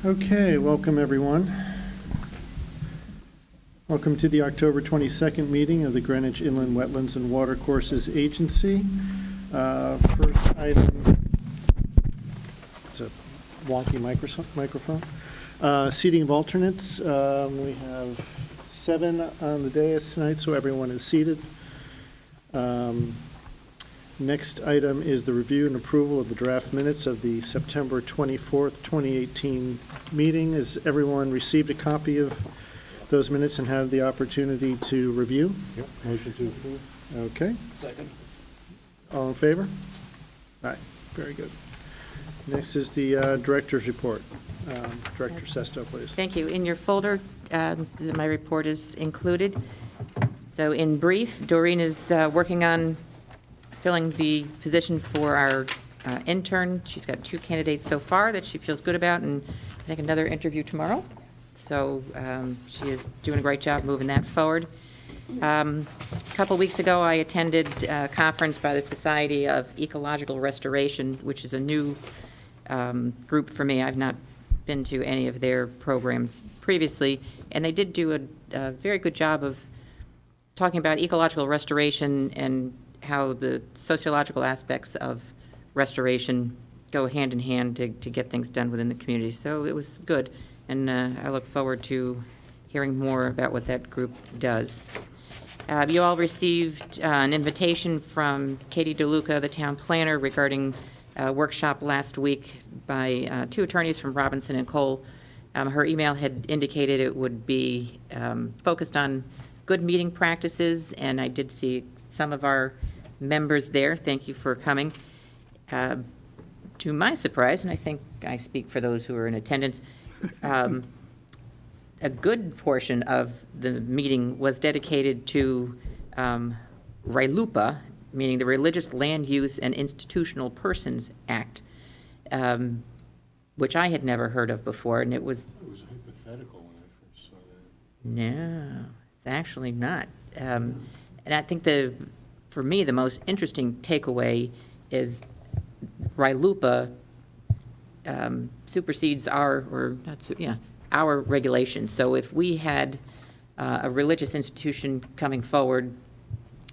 Okay, welcome everyone. Welcome to the October 22nd meeting of the Greenwich Inland Wetlands and Watercourses Agency. First item, it's a wonky microphone. Seating of alternates. We have 7 on the dais tonight, so everyone is seated. Next item is the review and approval of the draft minutes of the September 24th, 2018 meeting. Has everyone received a copy of those minutes and had the opportunity to review? Yep, motion to approve. Okay. Second. All in favor? Aye, very good. Next is the director's report. Director Sesto, please. Thank you. In your folder, my report is included. So in brief, Doreen is working on filling the position for our intern. She's got 2 candidates so far that she feels good about, and I think another interview tomorrow. So she is doing a great job moving that forward. A couple weeks ago, I attended a conference by the Society of Ecological Restoration, which is a new group for me. I've not been to any of their programs previously, and they did do a very good job of talking about ecological restoration and how the sociological aspects of restoration go hand in hand to get things done within the community. So it was good, and I look forward to hearing more about what that group does. You all received an invitation from Katie DeLuca, the town planner, regarding a workshop last week by 2 attorneys from Robinson and Cole. Her email had indicated it would be focused on good meeting practices, and I did see some of our members there. Thank you for coming. To my surprise, and I think I speak for those who are in attendance, a good portion of the meeting was dedicated to RILUPA, meaning the Religious Land Use and Institutional Persons Act, which I had never heard of before, and it was... It was hypothetical when I first saw that. No, it's actually not. And I think for me, the most interesting takeaway is RILUPA supersedes our regulations. So if we had a religious institution coming forward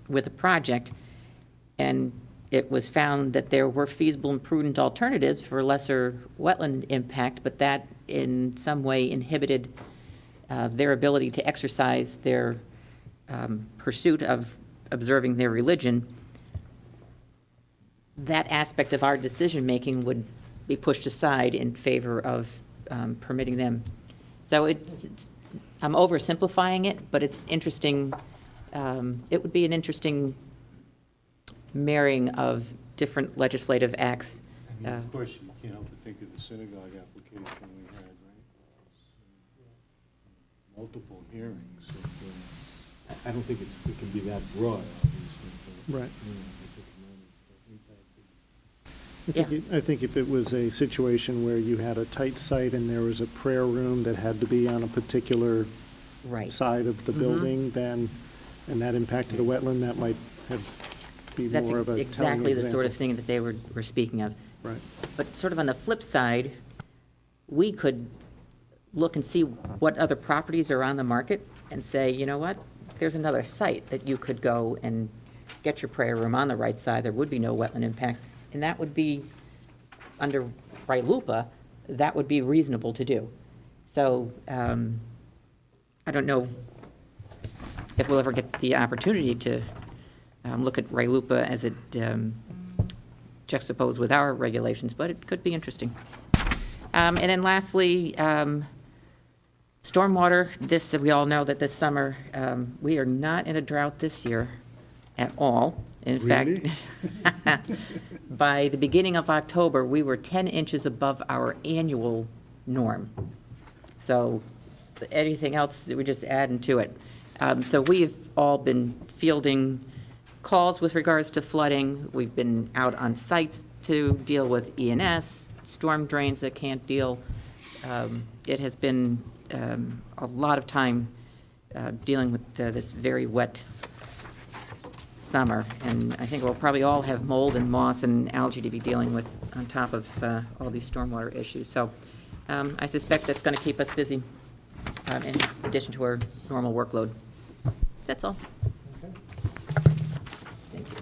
with a project and it was found that there were feasible and prudent alternatives for lesser wetland impact, but that in some way inhibited their ability to exercise their pursuit of observing their religion, that aspect of our decision-making would be pushed aside in favor of permitting them. So I'm oversimplifying it, but it's interesting. It would be an interesting marrying of different legislative acts. I mean, of course, you can't help but think of the synagogue application we had, right? Multiple hearings. I don't think it can be that broad, obviously. But, Right. Yeah. I think if it was a situation where you had a tight site and there was a prayer room that had to be on a particular Right. side of the building, then, and that impacted a wetland, that might be That's more of a telling exactly the sort of example. thing that they were speaking of. Right. But sort of on the flip side, we could look and see what other properties are on the market and say, you know what, there's another site that you could go and get your prayer room on the right side. There would be no wetland impacts. And that would be, under RILUPA, that would be reasonable to do. So I don't know if we'll ever get the opportunity to look at RILUPA as it juxtaposed with our regulations, but it could be interesting. And then lastly, stormwater. We all know that this summer, we are not in a drought this year at all. In Really? fact, by the beginning of October, we were 10 inches above our annual norm. So anything else, we're just adding to it. So we've all been fielding calls with regards to flooding. We've been out on sites to deal with ENS, storm drains that can't deal. It has been a lot of time dealing with this very wet summer, and I think we'll probably all have mold and moss and algae to be dealing with on top of all these stormwater issues. So I suspect that's going to keep us busy in addition to our normal workload. That's all. Thank you.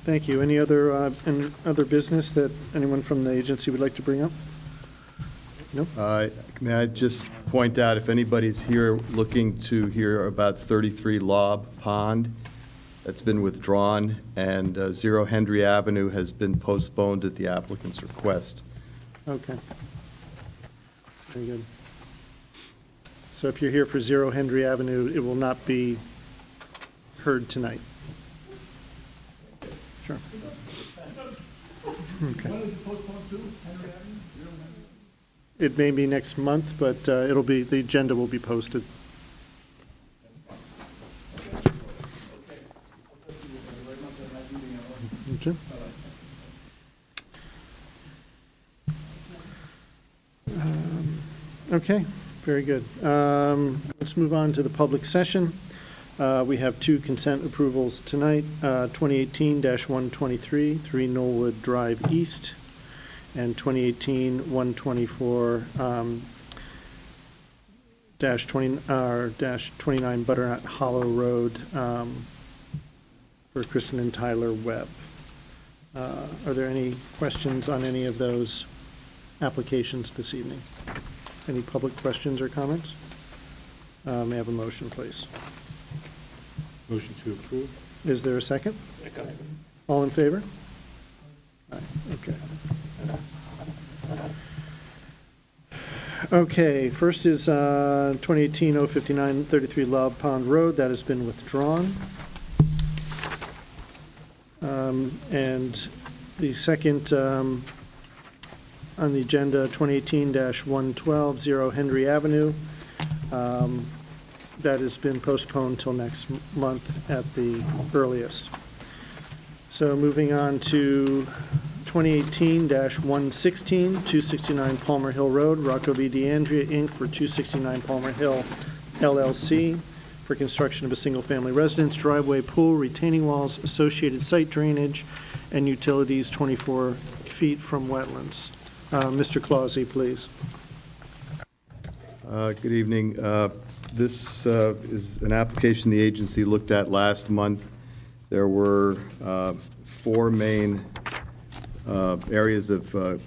Thank you. Any other business that anyone from the agency would like to bring up? No? May I just point out, if anybody's here looking to hear about 33 Lob Pond, that's been withdrawn, and 0 Henry Avenue has been postponed at the applicant's request. Okay. Very good. So if you're here for 0 Henry Avenue, it will not be heard tonight? Sure. Okay. It may be next month, but the agenda will be posted. Okay. Okay, very good. Let's move on to the public session. We have 2 consent approvals tonight, 2018-123, 3 Knollwood Drive East, and 2018-124, -29 Butternut Hollow Road for Kristen and Tyler Webb. Are there any questions on any of those applications this evening? Any public questions or comments? May I have a motion, please? Motion to approve? Is there a second? All in favor? Aye, okay. Okay, first is 2018-059, 33 Lob Pond Road. That has been withdrawn. And the second on the agenda, 2018-112, 0 Henry Avenue. That has been postponed till next month at the earliest. So moving on to 2018-116, 269 Palmer Hill Road, Rocco V. DeAndrea, Inc., for 269 Palmer Hill LLC, for construction of a single-family residence, driveway, pool, retaining walls, associated site drainage, and utilities 24 feet from wetlands. Mr. Clausy, please. Good evening. This is an application the agency looked at last month. There were 4 main areas of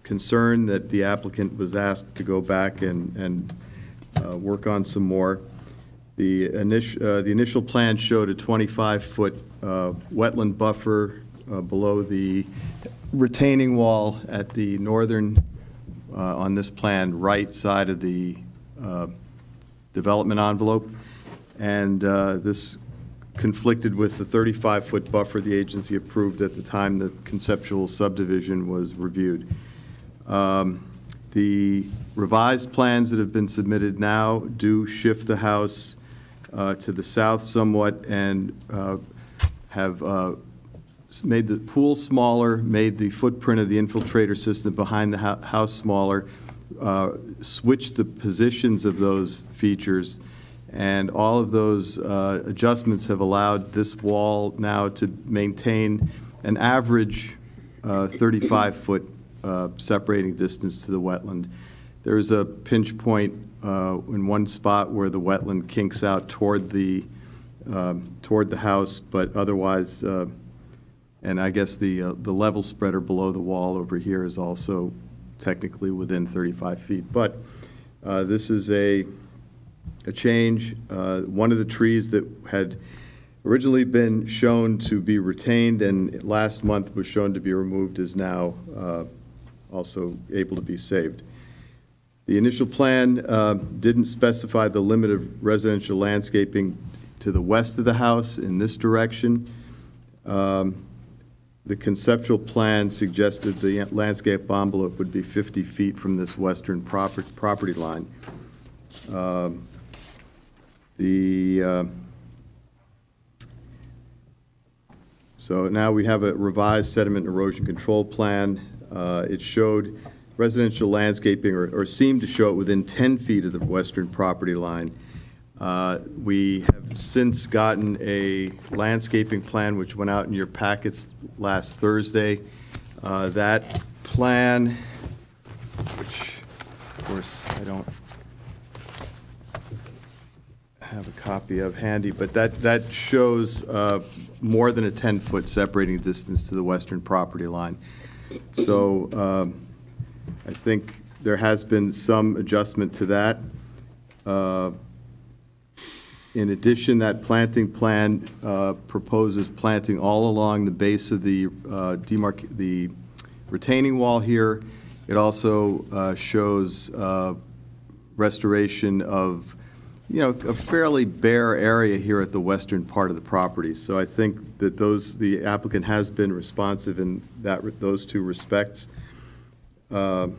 concern that the applicant was asked to go back and work on some more. The initial plan showed a 25-foot wetland buffer below the retaining wall at the northern, on this plan, right side of the development envelope. And this conflicted with the 35-foot buffer the agency approved at the time the conceptual subdivision was reviewed. The revised plans that have been submitted now do shift the house to the south somewhat and have made the pool smaller, made the footprint of the infiltrator system behind the house smaller, switched the positions of those features, and all of those adjustments have allowed this wall now to maintain an average 35-foot separating distance to the wetland. There is a pinch point in one spot where the wetland kinks out toward the house, but otherwise, and I guess the level spreader below the wall over here is also technically within 35 feet. But this is a change. One of the trees that had originally been shown to be retained and last month was shown to be removed is now also able to be saved. The initial plan didn't specify the limit of residential landscaping to the west of the house in this direction. The conceptual plan suggested the landscape envelope would be 50 feet from this western property line. So now we have a revised sediment erosion control plan. It showed residential landscaping, or seemed to show it within 10 feet of the western property line. We have since gotten a landscaping plan which went out in your packets last Thursday. That plan, which of course, I don't have a copy of handy, but that shows more than a 10-foot separating distance to the western property line. So I think there has been some adjustment to that. In addition, that planting plan proposes planting all along the base of the the retaining wall here. It also shows restoration of, a fairly bare area here at the western part of the property. So I think that the applicant has been responsive in those two respects. Permanent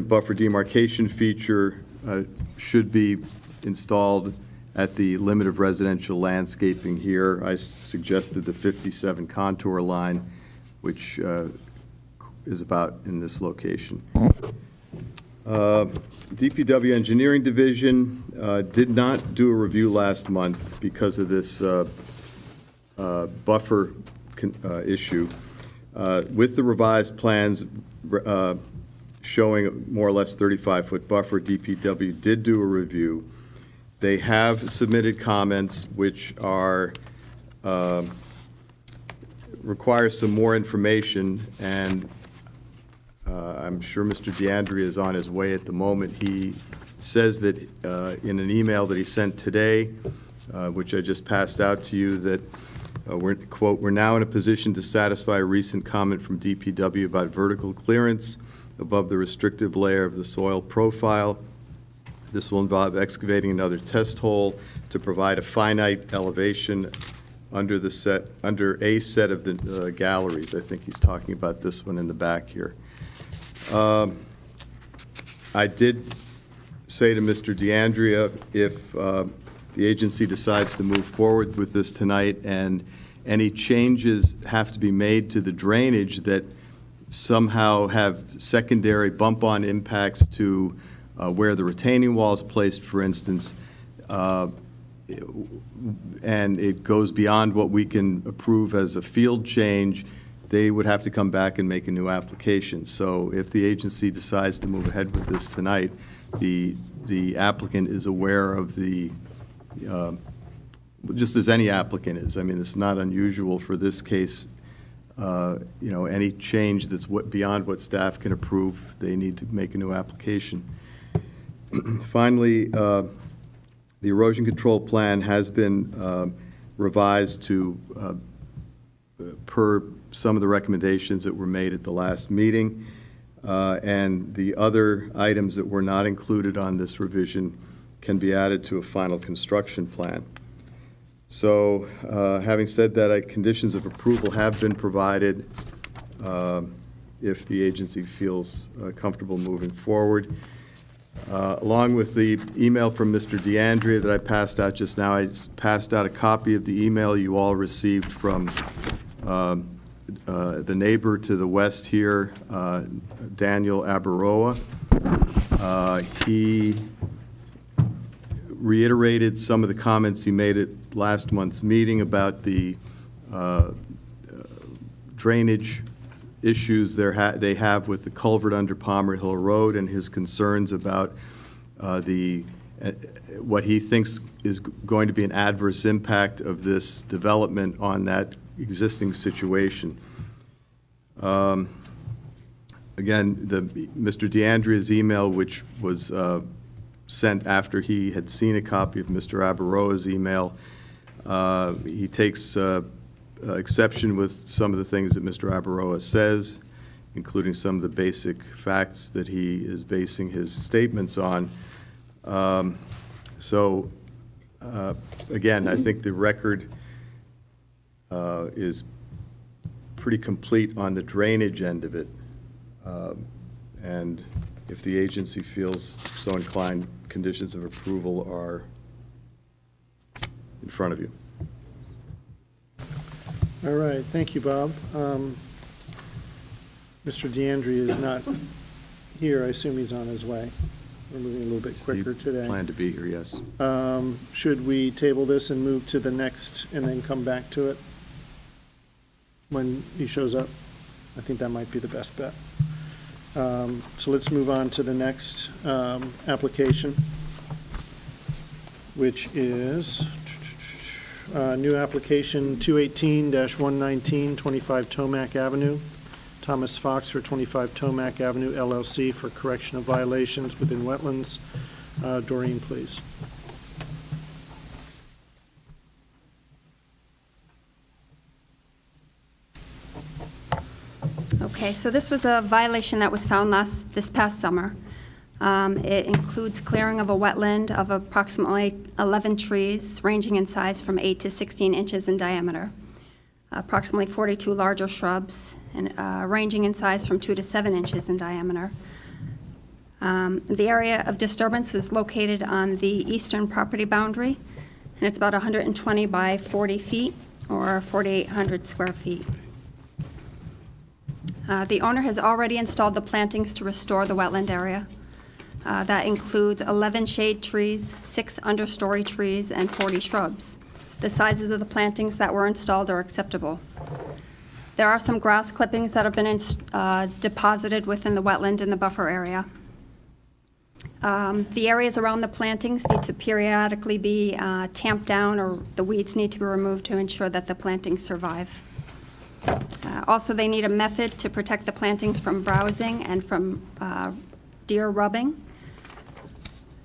buffer demarcation feature should be installed at the limit of residential landscaping here. I suggested the 57 contour line, which is about in this location. DPW Engineering Division did not do a review last month because of this buffer issue. With the revised plans showing more or less 35-foot buffer, DPW did do a review. They have submitted comments which are require some more information, and I'm sure Mr. DeAndrea is on his way at the moment. He says that in an email that he sent today, which I just passed out to you, that we're now in a position to satisfy a recent comment from DPW about vertical clearance above the restrictive layer of the soil profile. This will involve excavating another test hole to provide a finite elevation under a set of the galleries. I think he's talking about this one in the back here. I did say to Mr. DeAndrea, if the agency decides to move forward with this tonight and any changes have to be made to the drainage that somehow have secondary bump-on impacts to where the retaining wall is placed, for instance, and it goes beyond what we can approve as a field change, they would have to come back and make a new application. So if the agency decides to move ahead with this tonight, the applicant is aware of the, just as any applicant is. I mean, it's not unusual for this case. Any change that's beyond what staff can approve, they need to make a new application. Finally, the erosion control plan has been revised to per some of the recommendations that were made at the last meeting, and the other items that were not included on this revision can be added to a final construction plan. So having said that, conditions of approval have been provided if the agency feels comfortable moving forward. Along with the email from Mr. DeAndrea that I passed out just now, I passed out a copy of the email you all received from the neighbor to the west here, Daniel Abaroa. He reiterated some of the comments he made at last month's meeting about the drainage issues they have with the culvert under Palmer Hill Road, and his concerns about what he thinks is going to be an adverse impact of this development on that existing situation. Again, Mr. DeAndrea's email, which was sent after he had seen a copy of Mr. Abaroa's email, he takes exception with some of the things that Mr. Abaroa says, including some of the basic facts that he is basing his statements on. Again, I think the record is pretty complete on the drainage end of it. And if the agency feels so inclined, conditions of approval are in front of you. All right, thank you, Bob. Mr. DeAndrea is not here. I assume he's on his way. We're moving a little bit quicker today. He planned to be here, yes. Should we table this and move to the next and then come back to it when he shows up? I think that might be the best bet. So let's move on to the next application, which is new application 218-119, 25 Tomac Avenue. Thomas Fox for 25 Tomac Avenue LLC for correction of violations within wetlands. Doreen, please. Okay, so this was a violation that was found this past summer. It includes clearing of a wetland of approximately 11 trees, ranging in size from 8 to 16 inches in diameter, approximately 42 larger shrubs, and ranging in size from 2 to 7 inches in diameter. The area of disturbance is located on the eastern property boundary, and it's about 120 by 40 feet, or 4,800 square feet. The owner has already installed the plantings to restore the wetland area. That includes 11 shade trees, 6 understory trees, and 40 shrubs. The sizes of the plantings that were installed are acceptable. There are some grass clippings that have been deposited within the wetland in the buffer area. The areas around the plantings need to periodically be tamped down, or the weeds need to be removed to ensure that the plantings survive. Also, they need a method to protect the plantings from browsing and from deer rubbing.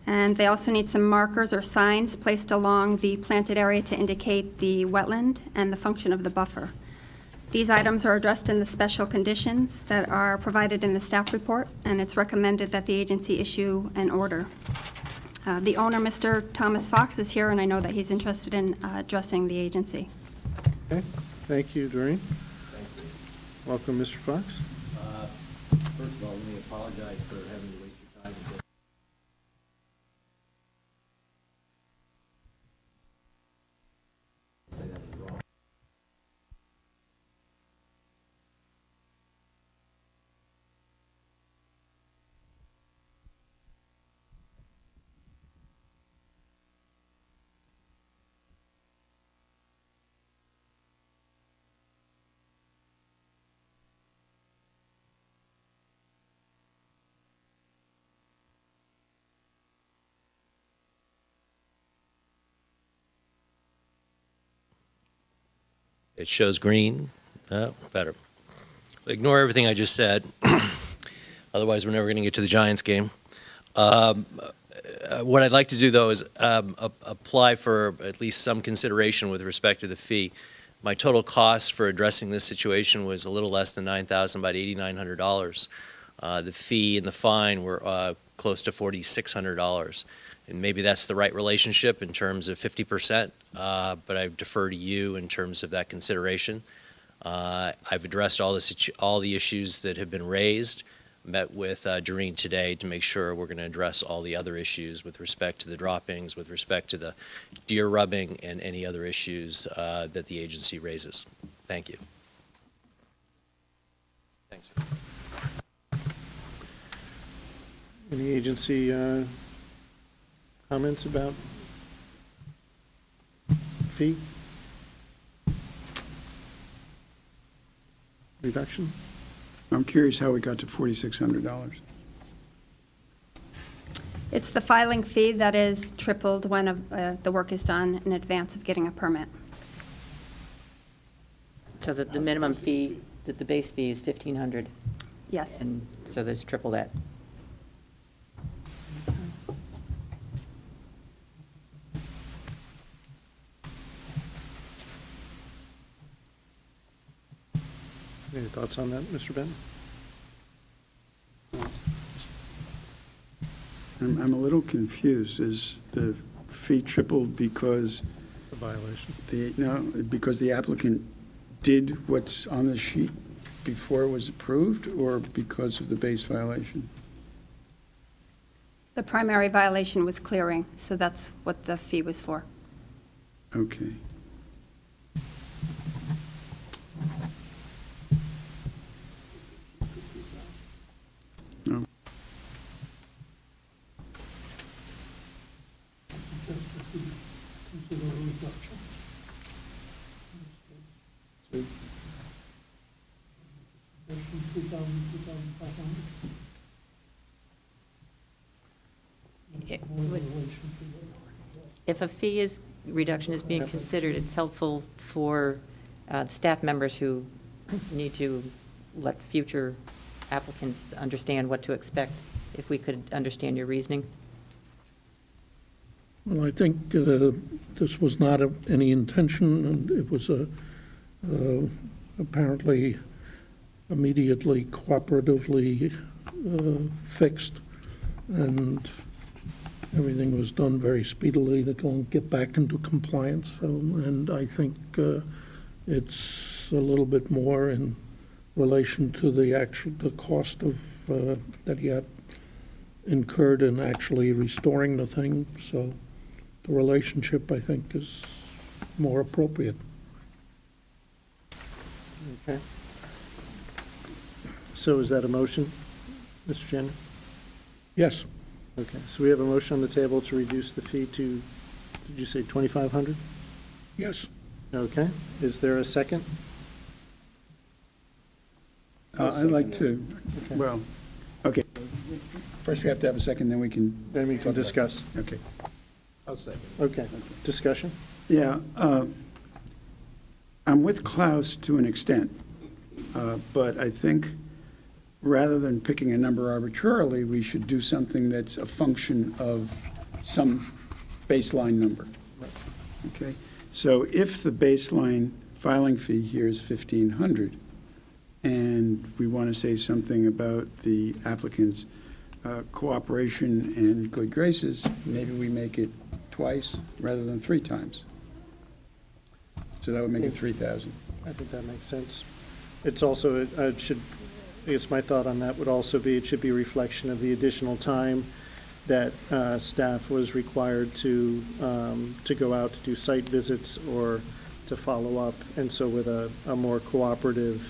And they also need some markers or signs placed along the planted area to indicate the wetland and the function of the buffer. These items are addressed in the special conditions that are provided in the staff report, and it's recommended that the agency issue an order. The owner, Mr. Thomas Fox, is here, and I know that he's interested in addressing the agency. Okay, thank you, Doreen. Welcome, Mr. Fox. First of all, let me apologize for having to waste your time. Say that was wrong. It shows green. Oh, better. Ignore everything I just said. Otherwise, we're never going to get to the Giants game. What I'd like to do, though, is apply for at least some consideration with respect to the fee. My total cost for addressing this situation was a little less than $9,000, about $8,900. The fee and the fine were close to $4,600. And maybe that's the right relationship in terms of 50%, but I defer to you in terms of that consideration. I've addressed all the issues that have been raised, met with Doreen today to make sure we're going to address all the other issues with respect to the droppings, with respect to the deer rubbing, and any other issues that the agency raises. Thank you. Thanks. Any agency comments about fee? Reduction? I'm curious how we got to $4,600. It's the filing fee that is tripled when the work is done in advance of getting a permit. So that the minimum fee, that the base fee is $1,500, Yes. and so there's triple that. Any thoughts on that, Mr. Benton? I'm a little confused. Is the fee tripled because The violation. because the applicant did what's on the sheet before it was approved, or because of the base violation? The primary violation was clearing, so that's what the fee was for. Okay. No. If a fee reduction is being considered, it's helpful for staff members who need to let future applicants understand what to expect, if we could understand your reasoning. Well, I think this was not any intention, and it was apparently immediately cooperatively fixed, and everything was done very speedily to go and get back into compliance. So, and I think it's a little bit more in relation to the cost of that he had incurred in actually restoring the thing. So the relationship, I think, is more appropriate. Okay. So is that a motion, Mr. Jenner? Yes. Okay, so we have a motion on the table to reduce the fee to, did you say 2,500? Yes. Okay, is there a second? I'd like to, Okay. well, okay. First we have to have a second, then we can. Then we can discuss. Okay. I'll second. Okay, discussion? Yeah, I'm with Klaus to an extent, but I think rather than picking a number arbitrarily, we should do something that's a function of some baseline number. Okay? So if the baseline filing fee here is $1,500, and we want to say something about the applicant's cooperation and good graces, maybe we make it twice rather than 3 times. So that would make it 3,000. I think that makes sense. It's also, it should, I guess my thought on that would also be, it should be a reflection of the additional time that staff was required to go out to do site visits or to follow up. And so with a more cooperative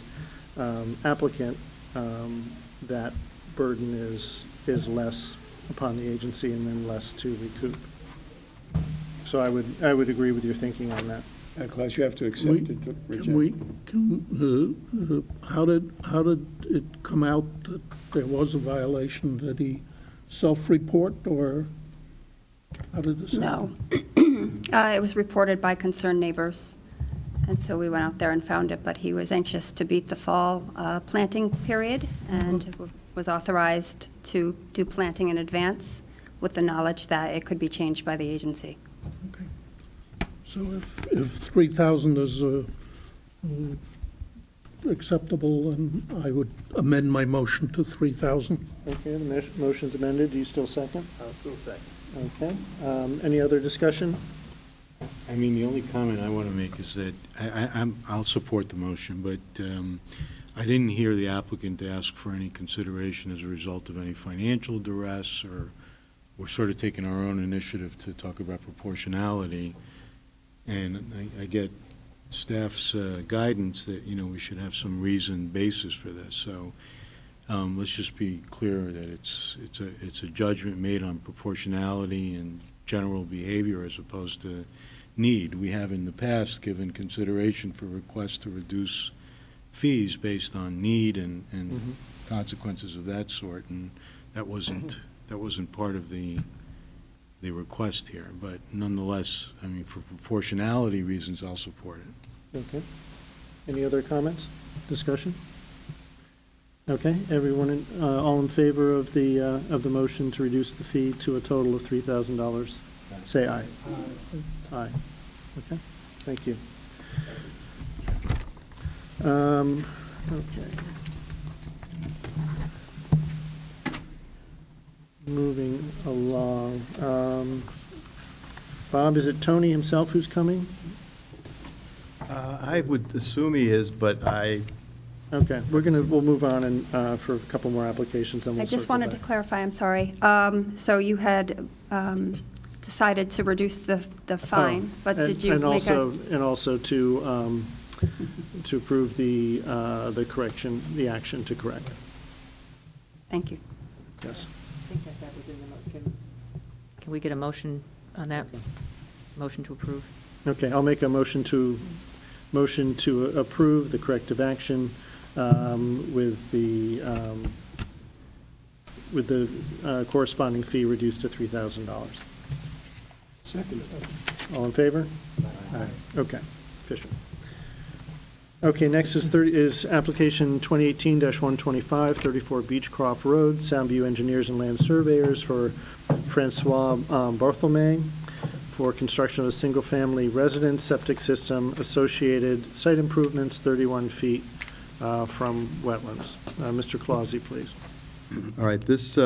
applicant, that burden is less upon the agency and then less to recoup. So I would agree with your thinking on that. Klaus, you have to accept it. How did it come out that there was a violation? Did he self-report, or how did this happen? No. It was reported by concerned neighbors, and so we went out there and found it, but he was anxious to beat the fall planting period and was authorized to do planting in advance with the knowledge that it could be changed by the agency. Okay. So if 3,000 is acceptable, then I would amend my motion to 3,000. Okay, the motion's amended. Do you still second? I'll still second. Okay. Any other discussion? I mean, the only comment I want to make is that I'll support the motion, but I didn't hear the applicant ask for any consideration as a result of any financial duress, or we're sort of taking our own initiative to talk about proportionality. And I get staff's guidance that, we should have some reasoned basis for this. So let's just be clear that it's a judgment made on proportionality and general behavior as opposed to need. We have in the past given consideration for requests to reduce fees based on need and consequences of that sort, and that wasn't part of the request here. But nonetheless, I mean, for proportionality reasons, I'll support it. Okay. Any other comments, discussion? Okay, everyone, all in favor of the motion to reduce the fee to a total of $3,000? Say aye. Aye. Okay, thank you. Okay. Moving along. Bob, is it Tony himself who's coming? I would assume he is, but Okay, we'll move on and for a couple more applications, then we'll I just circle wanted to back. clarify, I'm sorry. So you had decided to reduce the fine, but did you And make a? And also to approve the correction, the action to correct. Thank you. Yes. I think that was in the motion. Can we get a motion on that? Motion to approve? Okay, I'll make a motion to approve the corrective action with the with the corresponding fee reduced to $3,000. Second. All in favor? Aye. Okay, official. Okay, next is application 2018-125, 34 Beechcroft Road, Soundview Engineers and Land Surveyors for Francois Barthelme for construction of a single-family residence septic system, associated site improvements 31 feet from wetlands. Mr. Clausy, please. All right, this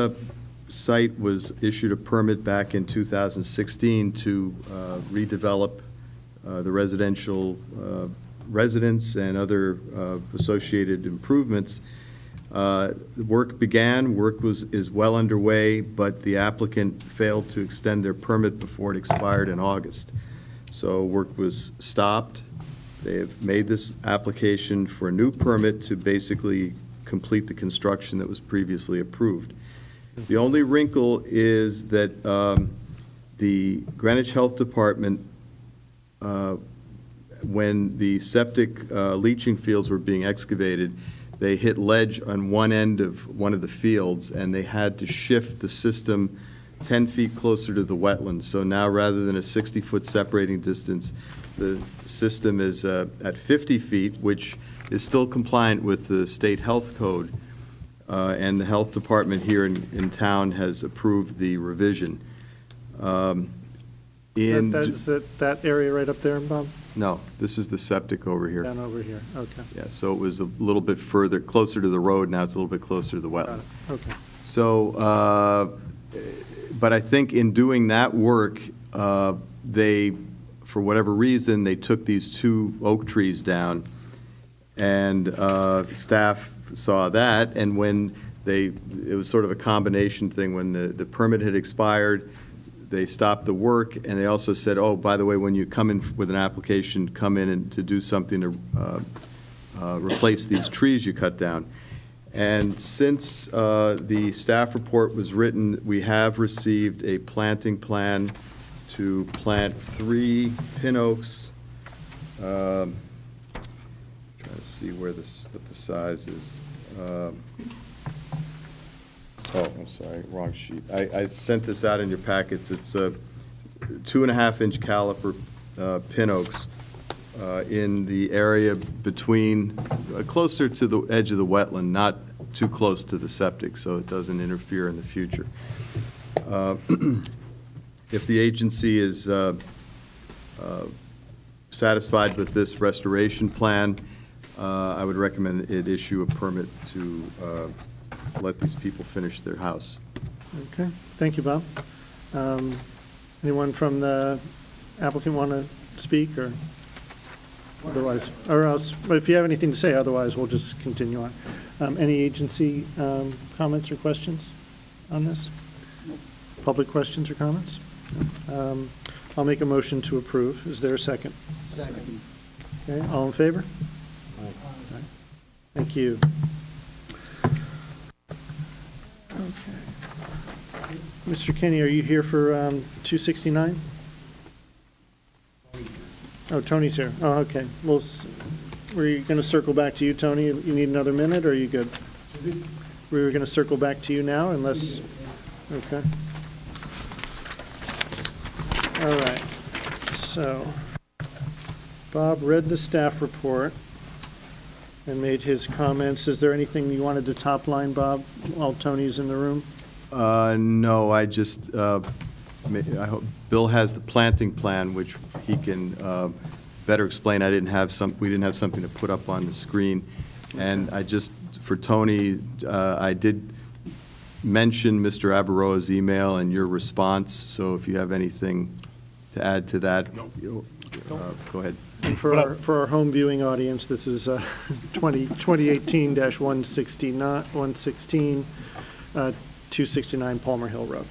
site was issued a permit back in 2016 to redevelop the residential residents and other associated improvements. The work began, is well underway, but the applicant failed to extend their permit before it expired in August. So work was stopped. They have made this application for a new permit to basically complete the construction that was previously approved. The only wrinkle is that the Greenwich Health Department, when the septic leaching fields were being excavated, they hit ledge on one end of one of the fields, and they had to shift the system 10 feet closer to the wetlands. So now, rather than a 60-foot separating distance, the system is at 50 feet, which is still compliant with the state health code. And the health department here in town has approved the revision. Is that area right up there, Bob? No, this is the septic over here. Down over here, okay. Yeah, so it was a little bit further, closer to the road, now it's a little bit closer to the Got wetland. it, okay. So, but I think in doing that work, they, for whatever reason, they took these two oak trees down, and staff saw that, and when it was sort of a combination thing, when the permit had expired, they stopped the work, and they also said, oh, by the way, when you come in with an application, come in and to do something to replace these trees you cut down. And since the staff report was written, we have received a planting plan to plant 3 pin oaks. Trying to see what the size is. Oh, I'm sorry, wrong sheet. I sent this out in your packets. It's a 2.5-inch caliper pin oaks in the area between, closer to the edge of the wetland, not too close to the septic, so it doesn't interfere in the future. If the agency is satisfied with this restoration plan, I would recommend it issue a permit to let these people finish their house. Okay, thank you, Bob. Anyone from the applicant want to speak, or otherwise, or else, but if you have anything to say, otherwise, we'll just continue on. Any agency comments or questions on this? Public questions or comments? I'll make a motion to approve. Is there a second? Second. Okay, all in favor? Aye. Thank you. Okay. Mr. Kenny, are you here for 269? Oh, Tony's here. Oh, okay. Well, we're going to circle back to you, Tony. You need another minute, or are you good? We were going to circle back to you now, unless, okay. All right. So, Bob read the staff report and made his comments. Is there anything you wanted to top line, Bob, while Tony's in the room? No, I just, I hope, Bill has the planting plan, which he can better explain. We didn't have something to put up on the screen. And I just, for Tony, I did mention Mr. Abaroa's email and your response, so if you have anything to add to that, go ahead. For our home viewing audience, this is 2018-116, 269 Palmer Hill Road.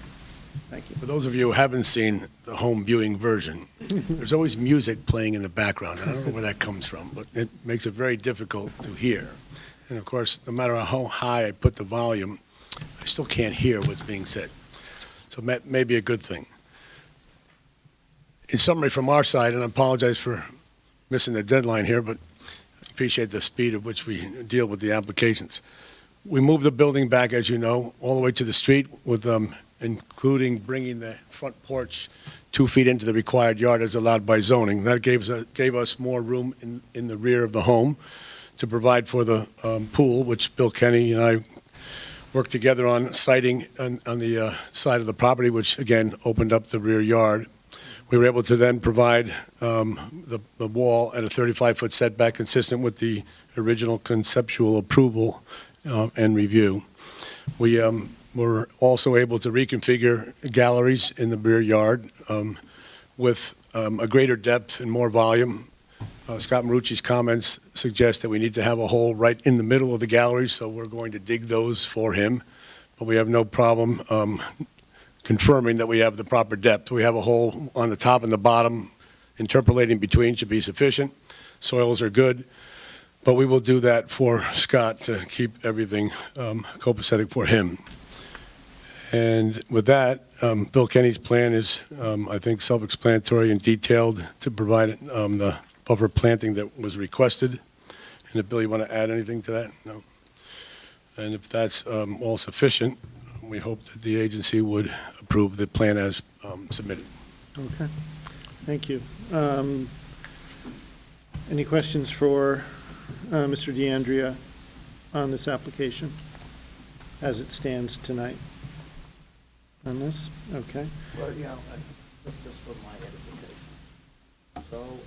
Thank you. For those of you who haven't seen the home viewing version, there's always music playing in the background. And I don't know where that comes from, but it makes it very difficult to hear. And of course, no matter how high I put the volume, I still can't hear what's being said. So that may be a good thing. In summary, from our side, and I apologize for missing the deadline here, but I appreciate the speed at which we deal with the applications. We moved the building back, as you know, all the way to the street with, including bringing the front porch 2 feet into the required yard as allowed by zoning. That gave us more room in the rear of the home to provide for the pool, which Bill Kenny and I worked together on siting on the side of the property, which again opened up the rear yard. We were able to then provide the wall at a 35-foot setback consistent with the original conceptual approval and review. We were also able to reconfigure galleries in the rear yard with a greater depth and more volume. Scott Marucci's comments suggest that we need to have a hole right in the middle of the gallery, so we're going to dig those for him. But we have no problem confirming that we have the proper depth. We have a hole on the top and the bottom. Interpolating between should be sufficient. Soils are good. But we will do that for Scott to keep everything copacetic for him. And with that, Bill Kenny's plan is, I think, self-explanatory and detailed to provide the buffer planting that was requested. And if Bill, you want to add anything to that? No. And if that's all sufficient, we hope that the agency would approve the plan as submitted. Okay, thank you. Any questions for Mr. DeAndrea on this application as it stands tonight? On this? Okay. Well, yeah, just for my edification. So,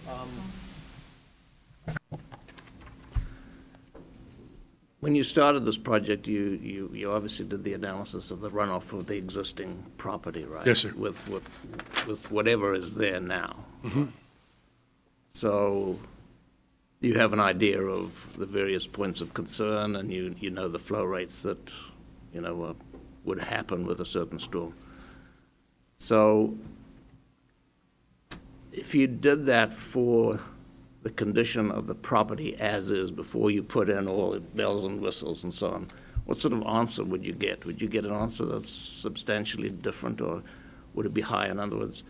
when you started this project, you obviously did the analysis of the runoff of the existing property, right? Yes, sir. With whatever is there now. Mm-hmm. So you have an idea of the various points of concern, and you know the flow rates that, would happen with a certain storm. So if you did that for the condition of the property as is before you put in all the bells and whistles and so on, what sort of answer would you get? Would you get an answer that's substantially different, or would it be high? In other words,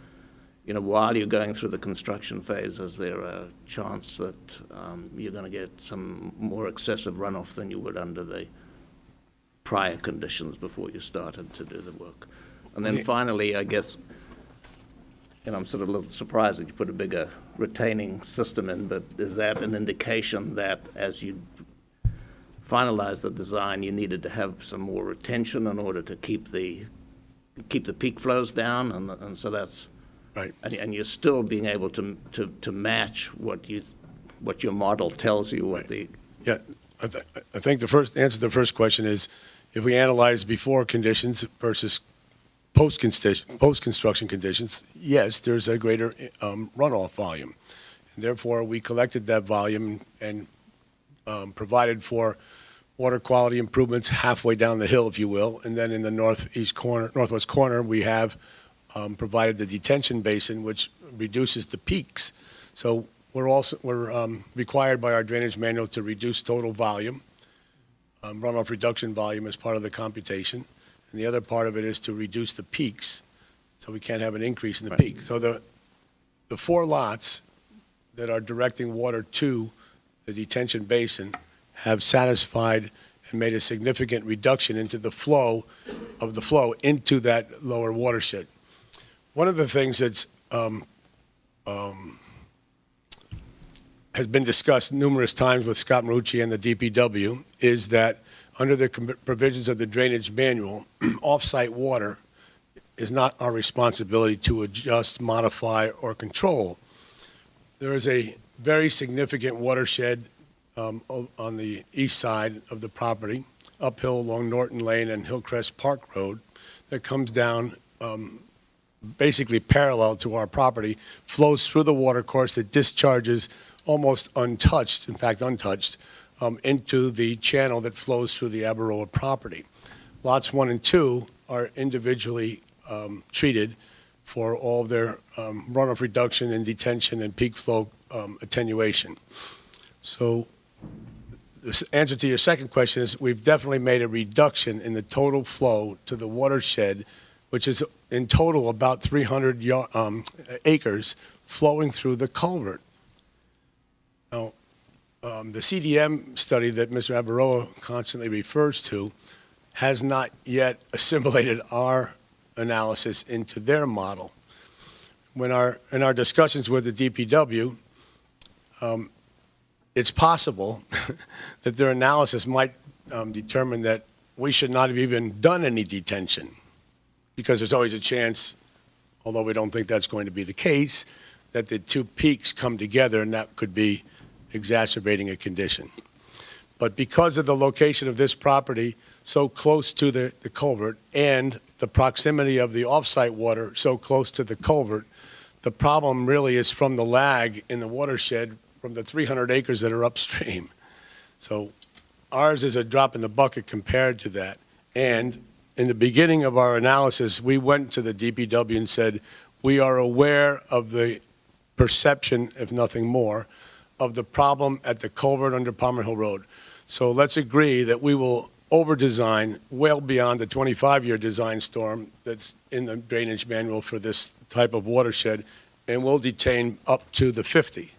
while you're going through the construction phase, is there a chance that you're going to get some more excessive runoff than you would under the prior conditions before you started to do the work? And then finally, I guess, I'm sort of a little surprised that you put a bigger retaining system in, but is that an indication that as you finalize the design, you needed to have some more retention in order to keep the peak flows down, and so that's Right. and you're still being able to match what your model tells you what the Yeah, I think the first answer to the first question is, if we analyze before conditions versus post-construction conditions, yes, there's a greater runoff volume. And therefore, we collected that volume and provided for water quality improvements halfway down the hill, if you will. And then in the northwest corner, we have provided the detention basin, which reduces the peaks. So we're required by our drainage manual to reduce total volume, runoff reduction volume as part of the computation. And the other part of it is to reduce the peaks, so we can't have an increase in the peak. So the 4 lots that are directing water to the detention basin have satisfied and made a significant reduction into the flow into that lower watershed. One of the things that's has been discussed numerous times with Scott Marucci and the DPW is that under the provisions of the drainage manual, off-site water is not our responsibility to adjust, modify, or control. There is a very significant watershed on the east side of the property, uphill along Norton Lane and Hillcrest Park Road, that comes down basically parallel to our property, flows through the watercourse that discharges almost untouched, in fact untouched, into the channel that flows through the Abaroa property. Lots 1 and 2 are individually treated for all of their runoff reduction and detention and peak flow attenuation. So the answer to your second question is we've definitely made a reduction in the total flow to the watershed, which is in total about 300 acres flowing through the culvert. Now, the CDM study that Mr. Alberoa constantly refers to has not yet assimilated our analysis into their model. In our discussions with the DPW, it's possible that their analysis might determine that we should not have even done any detention, because there's always a chance, although we don't think that's going to be the case, that the two peaks come together and that could be exacerbating a condition. But because of the location of this property so close to the culvert and the proximity of the off-site water so close to the culvert, the problem really is from the lag in the watershed from the 300 acres that are upstream. So ours is a drop in the bucket compared to that. And in the beginning of our analysis, we went to the DPW and said, we are aware of the perception, if nothing more, of the problem at the culvert under Palmer Hill Road. So let's agree that we will over-design well beyond the 25-year design storm that's in the drainage manual for this type of watershed, and we'll detain up to the 50.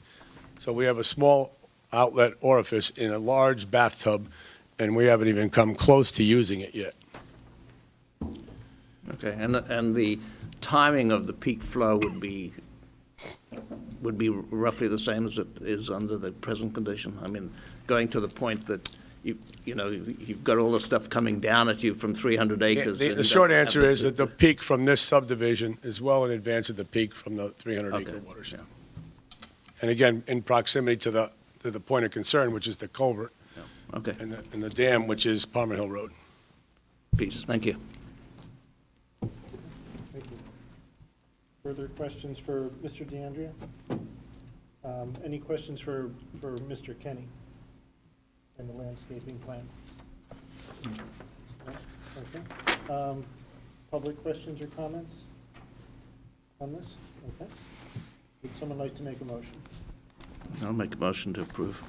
So we have a small outlet orifice in a large bathtub, and we haven't even come close to using it yet. Okay, and the timing of the peak flow would be roughly the same as it is under the present condition? I mean, going to the point that you've got all the stuff coming down at you from 300 acres. The short answer is that the peak from this subdivision is well in advance of the peak from the 300-acre watershed. And again, in proximity to the point of concern, which is the culvert, Okay, and the dam, which is Palmer Hill Road. peace, thank you. Thank you. Further questions for Mr. DeAndrea? Any questions for Mr. Kenny and the landscaping plan? No? Okay. Public questions or comments on this? Okay. Would someone like to make a motion? I'll make a motion to approve.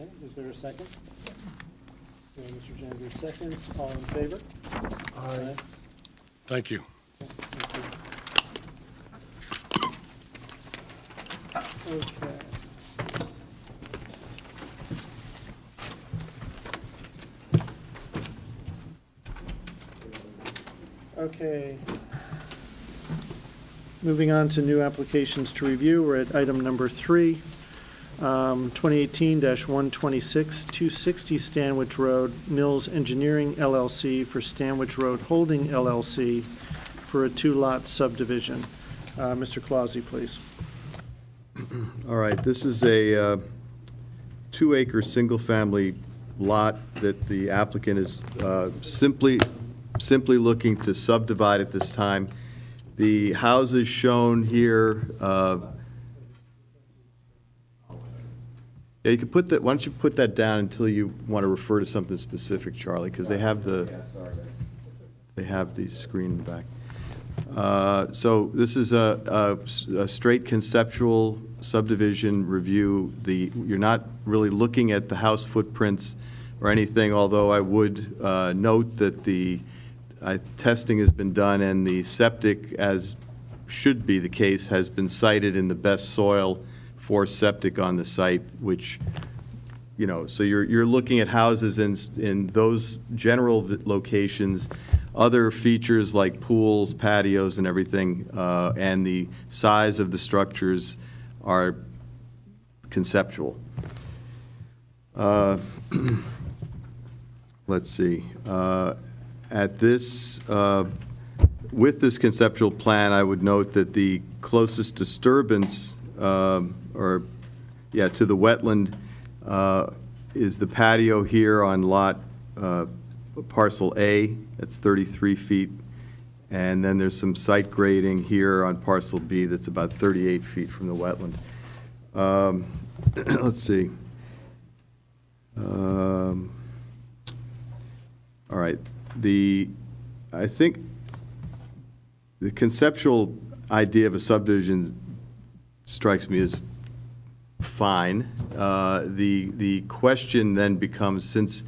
Okay, is there a second? Okay, Mr. Janders seconds. All in favor? Aye. Thank you. Okay. Okay. Moving on to new applications to review, we're at item number 3, 2018-126, 260 Stanwich Road, Mills Engineering LLC for Stanwich Road Holding LLC for a 2-lot subdivision. Mr. Clausi, please. All right, this is a 2-acre, single-family lot that the applicant is simply looking to subdivide at this time. The houses shown here, yeah, you could put that, why don't you put that down until you want to refer to something specific, Charlie, because they have the screen in the back. So this is a straight conceptual subdivision review. You're not really looking at the house footprints or anything, although I would note that the testing has been done and the septic, as should be the case, has been cited in the best soil for septic on the site, which, so you're looking at houses in those general locations. Other features like pools, patios, and everything, and the size of the structures are conceptual. Let's see. At this, with this conceptual plan, I would note that the closest disturbance, to the wetland, is the patio here on lot parcel A. That's 33 feet. And then there's some site grading here on parcel B that's about 38 feet from the wetland. Let's see. All right. I think the conceptual idea of a subdivision strikes me as fine. The question then becomes, since,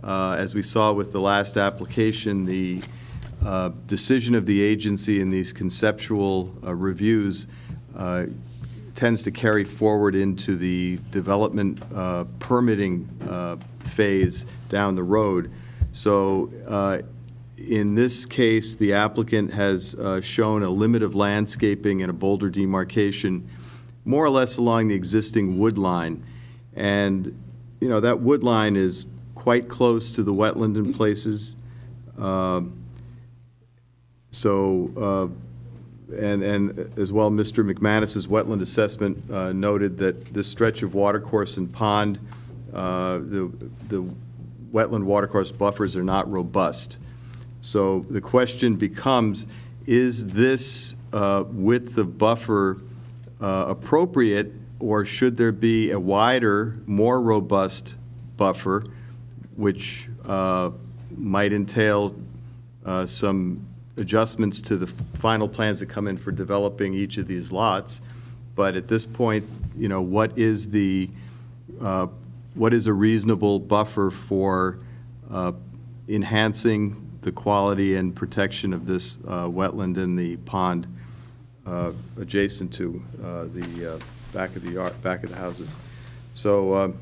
as we saw with the last application, the decision of the agency in these conceptual reviews tends to carry forward into the development permitting phase down the road. So in this case, the applicant has shown a limit of landscaping and a boulder demarcation more or less along the existing wood line. And, that wood line is quite close to the wetland in places. And as well, Mr. McManus's wetland assessment noted that this stretch of watercourse and pond, the wetland watercourse buffers are not robust. So the question becomes, is this width of buffer appropriate, or should there be a wider, more robust buffer, which might entail some adjustments to the final plans that come in for developing each of these lots? But at this point, what is a reasonable buffer for enhancing the quality and protection of this wetland and the pond adjacent to the back of the houses? So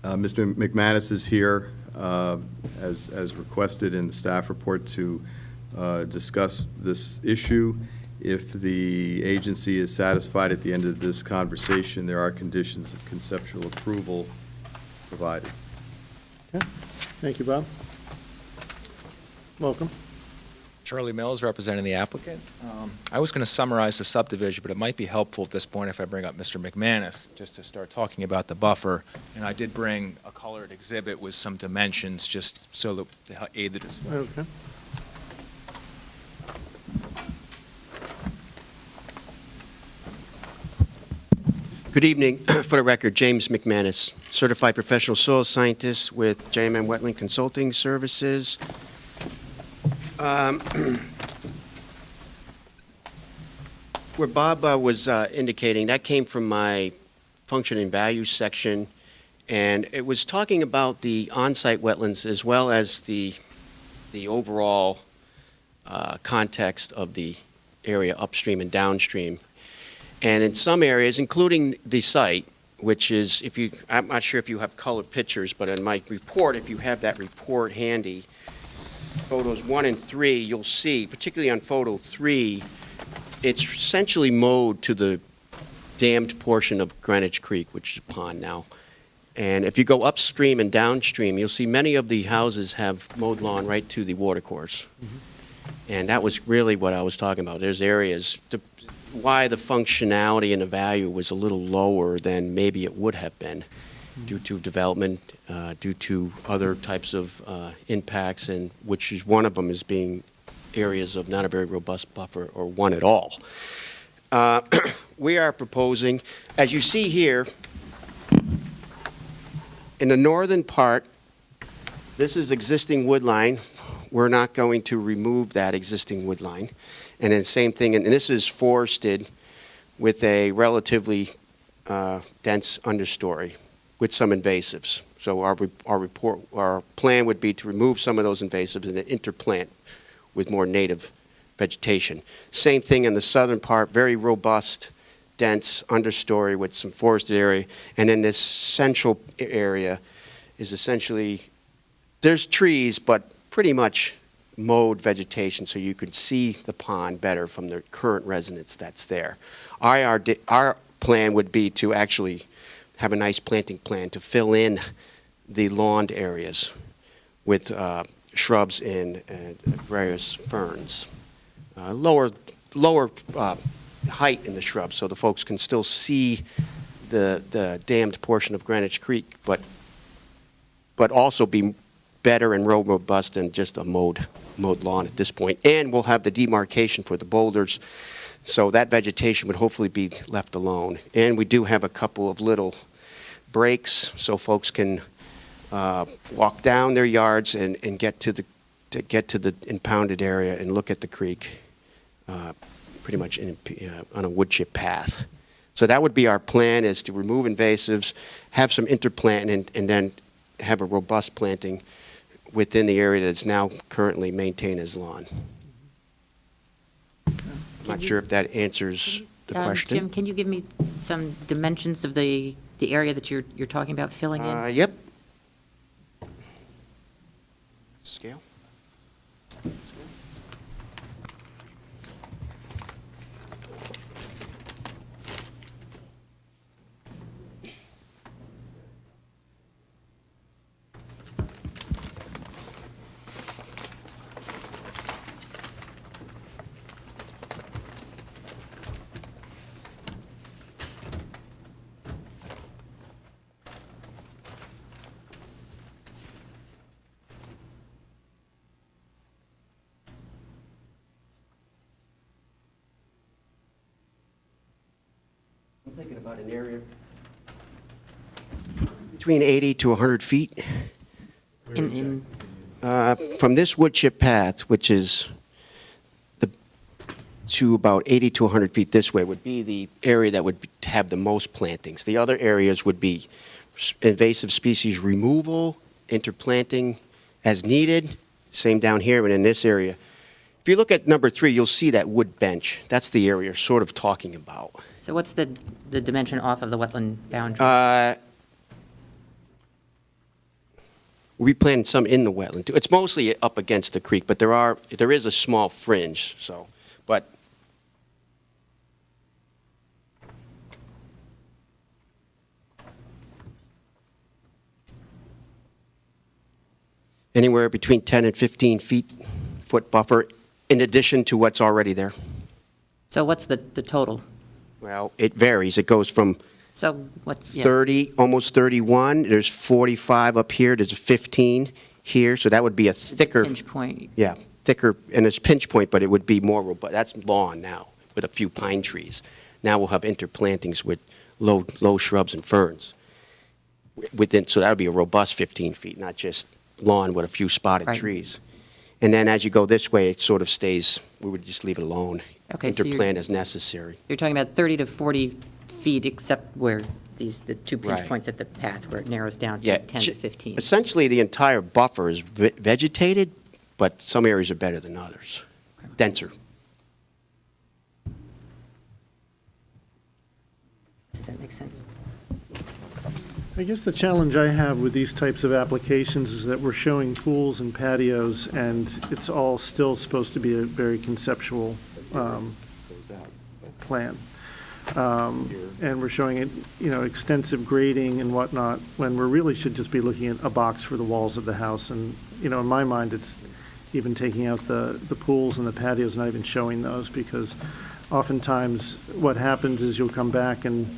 Mr. McManus is here as requested in the staff report to discuss this issue. If the agency is satisfied at the end of this conversation, there are conditions of conceptual approval provided. Okay. Thank you, Bob. Welcome. Charlie Mills, representing the applicant. I was going to summarize the subdivision, but it might be helpful at this point if I bring up Mr. McManus, just to start talking about the buffer. And I did bring a colored exhibit with some dimensions, just so that to aid the discussion. Okay. Good evening. For the record, James McManus, certified professional soil scientist with JMM Wetland Consulting Services. Where Bob was indicating, that came from my function and value section, and it was talking about the on-site wetlands as well as the overall context of the area upstream and downstream. And in some areas, including the site, which is, I'm not sure if you have colored pictures, but in my report, if you have that report handy, photos 1 and 3, you'll see, particularly on photo 3, it's essentially mowed to the dammed portion of Greenwich Creek, which is a pond now. And if you go upstream and downstream, you'll see many of the houses have mowed lawn right to the watercourse. And that was really what I was talking about. There's areas, why the functionality and the value was a little lower than maybe it would have been due to development, due to other types of impacts, and which is one of them is being areas of not a very robust buffer or one at all. We are proposing, as you see here, in the northern part, this is existing wood line. We're not going to remove that existing wood line. And then same thing, and this is forested with a relatively dense understory with some invasives. So our plan would be to remove some of those invasives and then interplant with more native vegetation. Same thing in the southern part, very robust, dense understory with some forested area. And then this central area is essentially, there's trees, but pretty much mowed vegetation so you could see the pond better from the current residence that's there. Our plan would be to actually have a nice planting plan to fill in the lawned areas with shrubs and various ferns. Lower height in the shrubs so the folks can still see the dammed portion of Greenwich Creek, but also be better and more robust than just a mowed lawn at this point. And we'll have the demarcation for the boulders, so that vegetation would hopefully be left alone. And we do have a couple of little breaks so folks can walk down their yards and get to the impounded area and look at the creek pretty much on a wood chip path. So that would be our plan, is to remove invasives, have some interplanting, and then have a robust planting within the area that's now currently maintained as lawn. I'm not sure if that answers question. Jim, can you give me some dimensions of the area that you're talking about filling in? Yep. Scale? I'm thinking about an area between 80 to 100 feet. In From this wood chip path, which is to about 80 to 100 feet this way, would be the area that would have the most plantings. The other areas would be invasive species removal, interplanting as needed, same down here and in this area. If you look at number 3, you'll see that wood bench. That's the area you're sort of talking about. So what's the dimension off of the wetland boundary? We planted some in the wetland too. It's mostly up against the creek, but there is a small fringe. So, but anywhere between 10 and 15 foot buffer, in addition to what's already there. So what's the total? Well, it varies. It goes from So what's, yeah, 30, almost 31. There's 45 up here. There's 15 here. So that would be a thicker, pinch point? yeah, thicker, and it's pinch point, but it would be more robust. That's lawn now with a few pine trees. Now we'll have interplantings with low shrubs and ferns. So that would be a robust 15 feet, not just lawn with a few spotted Right. trees. And then as you go this way, it sort of stays, we would just leave it alone. Okay, so Interplant as necessary. You're talking about 30 to 40 feet, except where the two pinch Right. points at the path where it narrows down Yeah, to 10 to 15. Essentially, the entire buffer is vegetated, but some areas are better than others, denser. Does that make sense? I guess the challenge I have with these types of applications is that we're showing pools and patios, and it's all still supposed to be a very conceptual plan. And we're showing it, extensive grading and whatnot, when we really should just be looking at a box for the walls of the house. And, in my mind, it's even taking out the pools and the patios, not even showing those, because oftentimes what happens is you'll come back and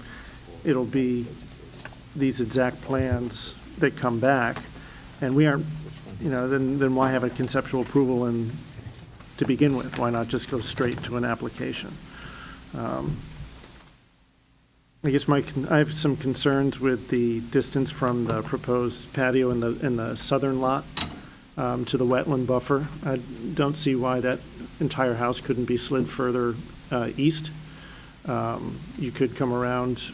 it'll be these exact plans that come back, and we aren't, then why have a conceptual approval to begin with? Why not just go straight to an application? I guess I have some concerns with the distance from the proposed patio in the southern lot to the wetland buffer. I don't see why that entire house couldn't be slid further east. You could come around,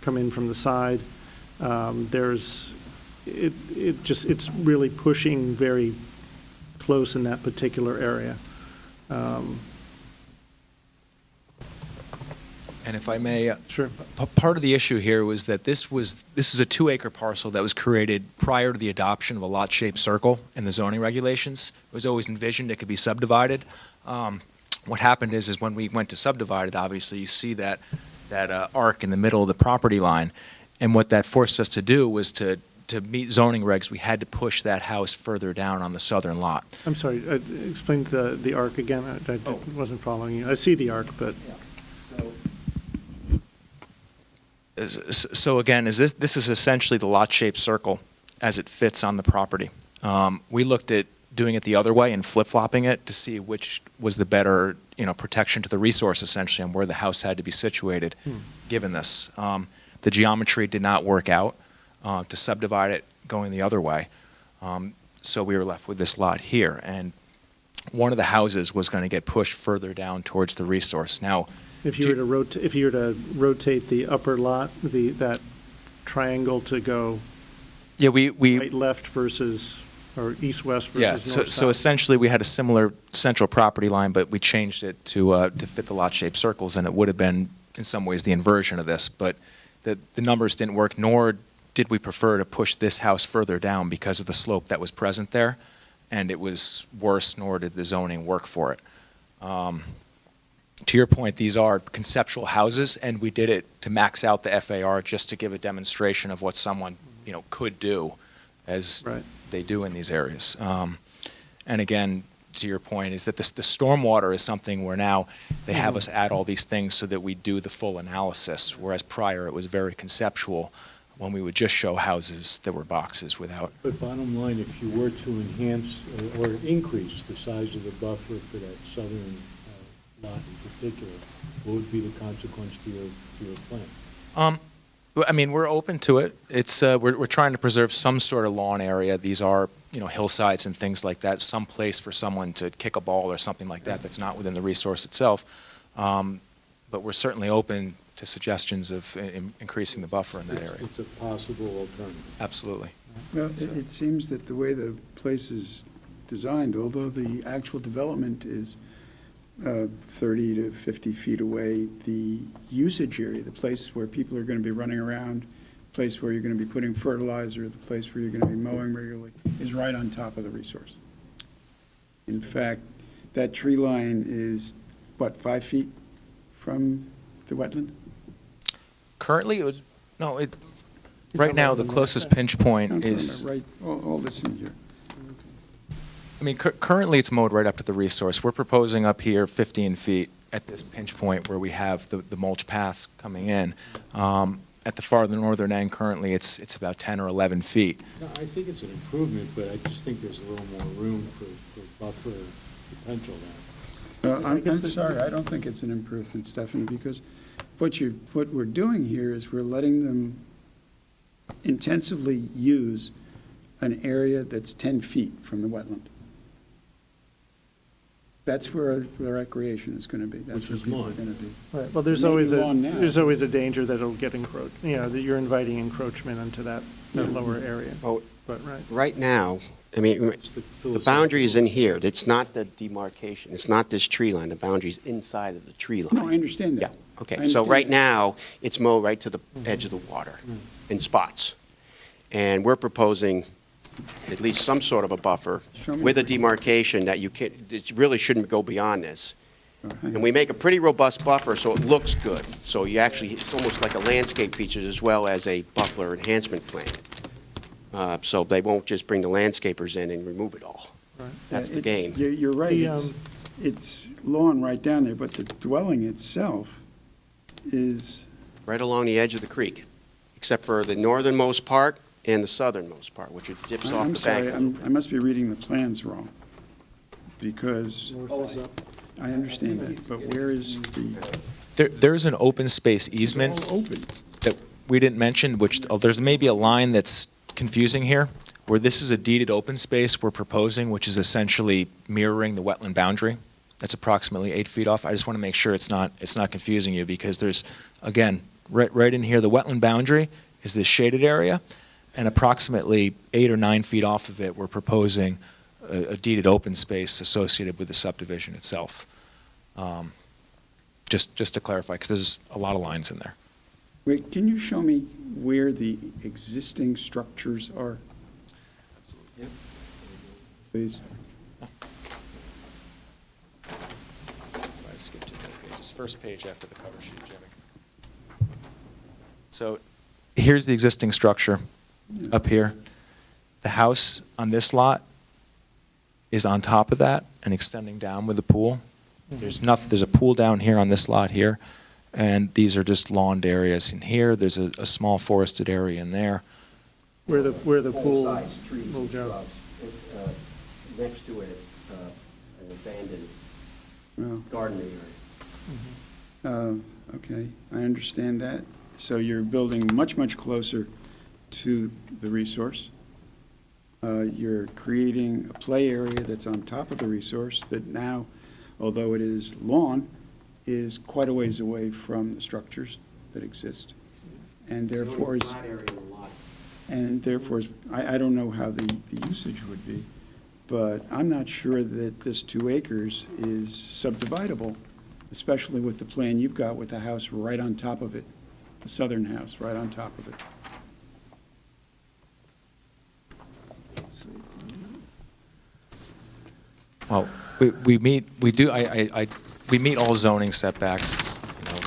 come in from the side. It's really pushing very close in that particular area. And if I may, Sure. part of the issue here was that this is a 2-acre parcel that was created prior to the adoption of a lot-shaped circle in the zoning regulations. It was always envisioned it could be subdivided. What happened is when we went to subdivide it, obviously you see that arc in the middle of the property line, and what that forced us to do was to meet zoning regs, we had to push that house further down on the southern lot. I'm sorry, explain the arc again. I wasn't following you. I see the arc, but. So again, this is essentially the lot-shaped circle as it fits on the property. We looked at doing it the other way and flip-flopping it to see which was the better, protection to the resource, essentially, on where the house had to be situated, given this. The geometry did not work out to subdivide it going the other way. So we were left with this lot here. And one of the houses was going to get pushed further down towards the resource. Now, If you were to rotate the upper lot, that triangle to go yeah, we right, left versus, or east-west Yeah, versus so north-south? essentially, we had a similar central property line, but we changed it to fit the lot-shaped circles, and it would have been, in some ways, the inversion of this, but the numbers didn't work, nor did we prefer to push this house further down because of the slope that was present there, and it was worse, nor did the zoning work for it. To your point, these are conceptual houses, and we did it to max out the FAR just to give a demonstration of what someone, could do, as Right. they do in these areas. And again, to your point, is that the stormwater is something where now they have us add all these things so that we do the full analysis, whereas prior it was very conceptual when we would just show houses that were boxes without. But bottom line, if you were to enhance or increase the size of the buffer for that southern lot in particular, what would be the consequence to your plan? Well, I mean, we're open to it. It's we're trying to preserve some sort of lawn area. These are hillsides and things like that. Some place for someone to kick a ball or something like that that's not within the resource itself. But we're certainly open to suggestions of increasing the buffer in that area. It's a possible alternative. Absolutely. Well, it seems that the way the place is designed, although the actual development is 30 to 50 feet away, the usage area, the place where people are going to be running around, the place where you're going to be putting fertilizer, the place where you're going to be mowing regularly, is right on top of the resource. In fact, that tree line is, 5 feet from the wetland? Currently, right now, the closest pinch I'm point talking is, about right, all this in here. I mean, currently it's mowed right up to the resource. We're proposing up here 15 feet at this pinch point where we have the mulch paths coming in. At the farther northern end, currently, it's about 10 or 11 feet. No, I think it's an improvement, but I just think there's a little more room for buffer potential there. I'm sorry, I don't think it's an improvement, Stephanie, because what we're doing here is we're letting them intensively use an area that's 10 feet from the wetland. That's where the recreation is going to be. That's Which where is people are lawn. going to be. Right, well, there's Maybe always lawn now. there's always a danger that it'll get encroached, that you're inviting encroachment into that lower area. Oh, But, right. right now, I mean, It's the boundary is in here. It's not the demarcation. It's not this tree line. The boundary's inside of the tree line. No, I understand Yeah, that. I okay. So understand right that. now, it's mowed right to the edge of the water in spots. And we're proposing at least some sort of a buffer Show me with a the- demarcation that it really shouldn't go beyond this. hang And we make a pretty robust buffer so it looks good. So you actually, it's almost like a landscape feature as well as a buffer enhancement plan. So they won't just bring the landscapers in and remove it all. Right. That's the It's- game. You're right, The, it's lawn right down there, but the dwelling itself is, Right along the edge of the creek, except for the northernmost part and the southernmost part, which it dips off I'm the sorry, bank a little bit. I must be reading the plans wrong, because north is up. I understand that, but where is There's an open space easement It's all open. that we didn't mention, which, there's maybe a line that's confusing here, where this is a deeded open space we're proposing, which is essentially mirroring the wetland boundary. That's approximately 8 feet off. I just want to make sure it's not confusing you, because there's, again, right in here, the wetland boundary is this shaded area, and approximately 8 or 9 feet off of it, we're proposing a deeded open space associated with the subdivision itself. Just to clarify, because there's a lot of lines in there. Wait, can you show me where the existing structures are? Please. I skipped 2 pages. First page after the cover sheet, Jimmy. So here's the existing structure up here. The house on this lot is on top of that and extending down with the pool. There's a pool down here on this lot here, and these are just lawned areas in here. There's a small forested area in there. Where the pool will go. Next to it, an abandoned Well, garden area. okay, I understand that. So you're building much, much closer to the resource. You're creating a play area that's on top of the resource that now, although it is lawn, is quite a ways away from the structures that exist. And therefore is, and therefore, I don't know how the usage would be, but I'm not sure that this 2 acres is subdividable, especially with the plan you've got with the house right on top of it, the southern house right on top of it. Well, we meet all zoning setbacks. You know,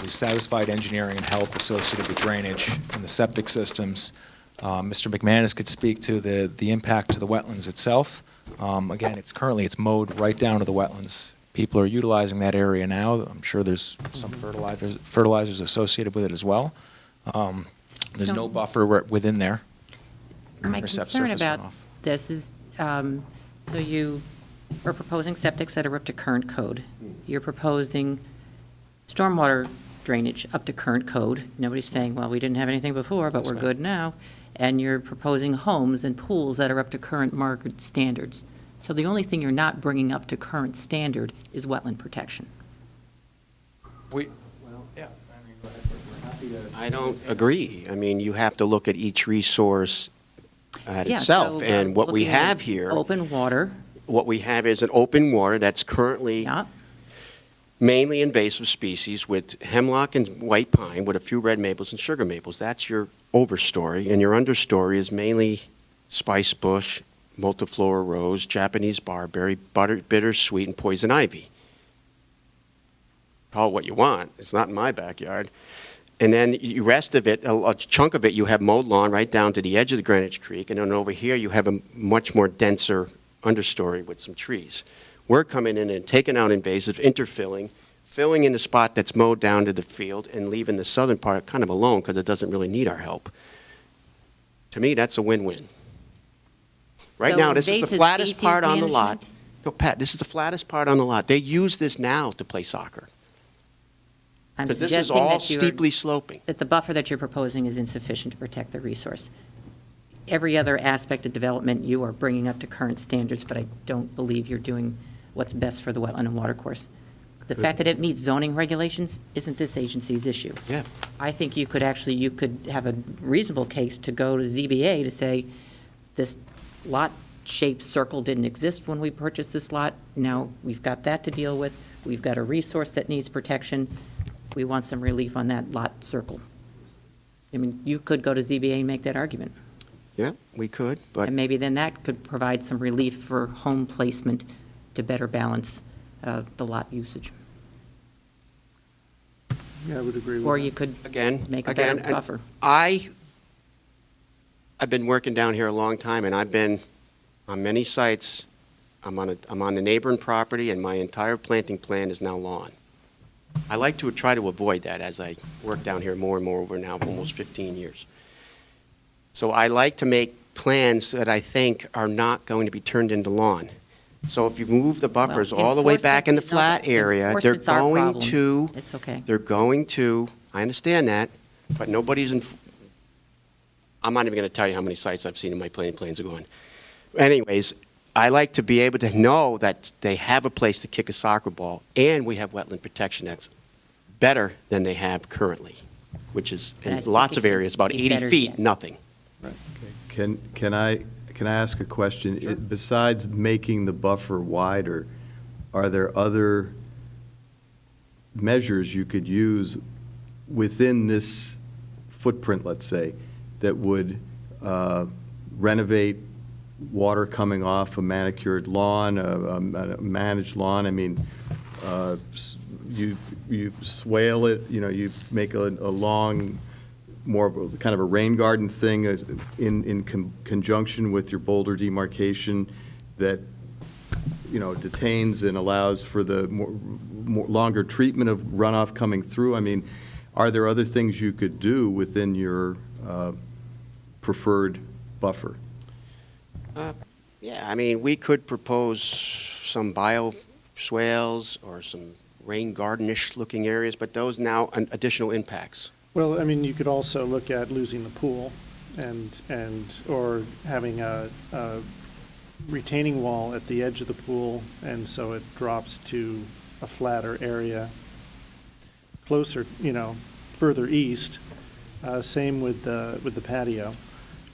we satisfied engineering and health associated with drainage and the septic systems. Mr. McManus could speak to the impact to the wetlands itself. Again, it's mowed right down to the wetlands. People are utilizing that area now. I'm sure there's some fertilizers associated with it as well. There's So- no buffer within there. My Intercept concern surface about runoff. this is, so you are proposing septics that are up to current code. You're proposing stormwater drainage up to current code. Nobody's saying, well, we didn't have anything before, but That's we're right. good now. And you're proposing homes and pools that are up to current market standards. So the only thing you're not bringing up to current standard is wetland protection. I don't agree. I mean, you have to look at each resource at Yeah, itself, so, and what we looking at have here, Open water, what we have is an open water that's currently yeah. mainly invasive species with hemlock and white pine with a few red maples and sugar maples. That's your overstory, and your understory is mainly spice bush, multiflora rose, Japanese barberry, bittersweet, and poison ivy. Call it what you want. It's not in my backyard. And then the rest of it, a chunk of it, you have mowed lawn right down to the edge of the Greenwich Creek, and then over here you have a much more denser understory with some trees. We're coming in and taking out invasive, interfilling, filling in the spot that's mowed down to the field, and leaving the southern part kind of alone because it doesn't really need our help. To me, that's a win-win. Right So now, this is the invasive flattest species part on the lot. management? No, Pat, this is the flattest part on the lot. They use this now to play soccer. I'm Because this is suggesting all that you're steeply sloping. that the buffer that you're proposing is insufficient to protect the resource. Every other aspect of development you are bringing up to current standards, but I don't believe you're doing what's best for the wetland and watercourse. The fact that it meets zoning regulations isn't this agency's issue. Yeah. I think you could have a reasonable case to go to ZBA to say, this lot-shaped circle didn't exist when we purchased this lot. Now, we've got that to deal with. We've got a resource that needs protection. We want some relief on that lot circle. I mean, you could go to ZBA and make that argument. Yeah, we could, but And maybe then that could provide some relief for home placement to better balance the lot usage. Yeah, I would agree with that. Or you could again, make a better and buffer. I've been working down here a long time, and I've been on many sites. I'm on the neighboring property, and my entire planting plan is now lawn. I like to try to avoid that as I work down here more and more over now almost 15 years. So I like to make plans that I think are not going to be turned into lawn. So if you move the buffers Well, all the way back in the enforcement- flat area, they're enforcement's our going problem. to, It's okay. I understand that, but nobody's I'm not even going to tell you how many sites I've seen in my planting plans are going. Anyways, I like to be able to know that they have a place to kick a soccer ball, and we have wetland protection that's better than they have currently, which is And I in think lots it of areas, needs to about be 80 better feet, yet. nothing. Can I ask a question? Besides making the buffer wider, are there other measures you could use within this footprint, let's say, that would renovate water coming off a manicured lawn, a managed lawn? I mean, you swale it, you make a long, more of a kind of a rain garden thing in conjunction with your boulder demarcation that, detains and allows for the more longer treatment of runoff coming through. I mean, are there other things you could do within your preferred buffer? Yeah, I mean, we could propose some bioswales or some rain gardenish looking areas, but those now additional impacts. Well, I mean, you could also look at losing the pool or having a retaining wall at the edge of the pool, and so it drops to a flatter area closer, further east. Same with the patio.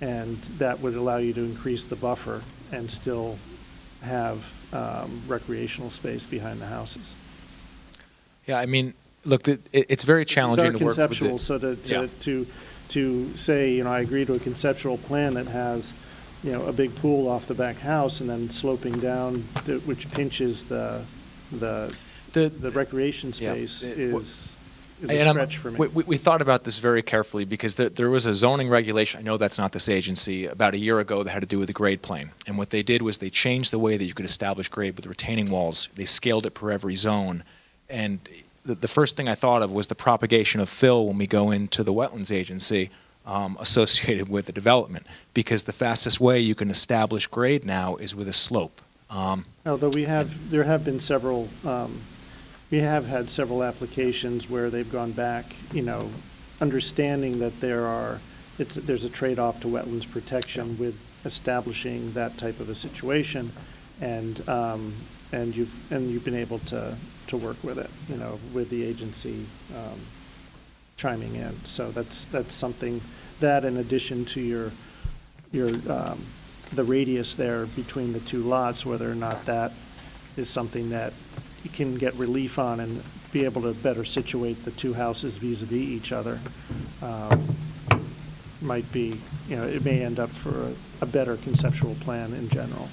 And that would allow you to increase the buffer and still have recreational space behind the houses. Yeah, I mean, look, it's very challenging to work with. Conceptual, so Yeah. to say, you know, I agree to a conceptual plan that has, you know, a big pool off the back house and then sloping down, which pinches the recreation Yeah. space is a And stretch for me. we thought about this very carefully because there was a zoning regulation, I know that's not this agency, about a year ago that had to do with the grade plane. And what they did was they changed the way that you could establish grade with retaining walls. They scaled it per every zone. And the first thing I thought of was the propagation of fill when we go into the wetlands agency associated with the development. Because the fastest way you can establish grade now is with a slope. Although there have been several, we have had several applications where they've gone back, you know, understanding that there's a trade-off to wetlands protection with establishing that type of a situation, and you've been able to work with it, you know, with the agency chiming in. So that's something, that in addition to your the radius there between the two lots, whether or not that is something that you can get relief on and be able to better situate the two houses vis-à-vis each other, might be, you know, it may end up for a better conceptual plan in general.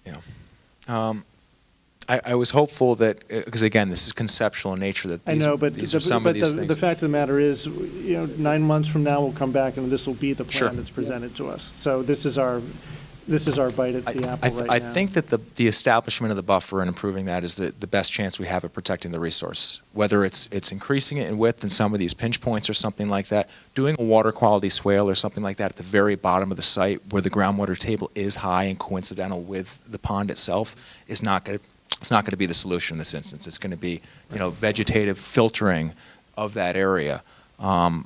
Yeah. I was hopeful that, because again, this is conceptual in nature, that I these, know, but these are some of these things. the fact of the matter is, you know, 9 months from now, we'll come back and this will be the Sure. plan that's presented to us. So this is our bite at the apple right now. I think that the establishment of the buffer and improving that is the best chance we have of protecting the resource. Whether it's increasing it in width in some of these pinch points or something like that, doing a water quality swale or something like that at the very bottom of the site where the groundwater table is high and coincidental with the pond itself is not going to be the solution in this instance. It's going to be, you know, vegetative filtering of that area. And,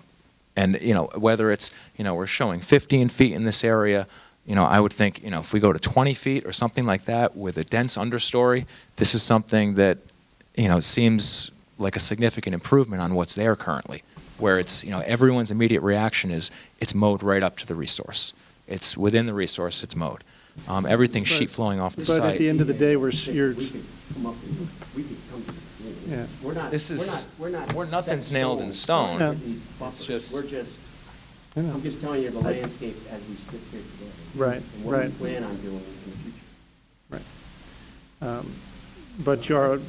you know, whether it's, you know, we're showing 15 feet in this area, you know, I would think, you know, if we go to 20 feet or something like that with a dense understory, this is something that, you know, seems like a significant improvement on what's there currently, where it's, you know, everyone's immediate reaction is it's mowed right up to the resource. It's within the resource, it's mowed. Everything's sheet flowing off the But at site. the end of the day, We could come up with, we could come to the conclusion. Yeah. We're not, This is- we're not. nothing's set nailed in stone. No. with these buffers. just- We're just, I know. I'm just telling you the landscape as we sit here today. Right, And what we right. plan on doing in the future. But you're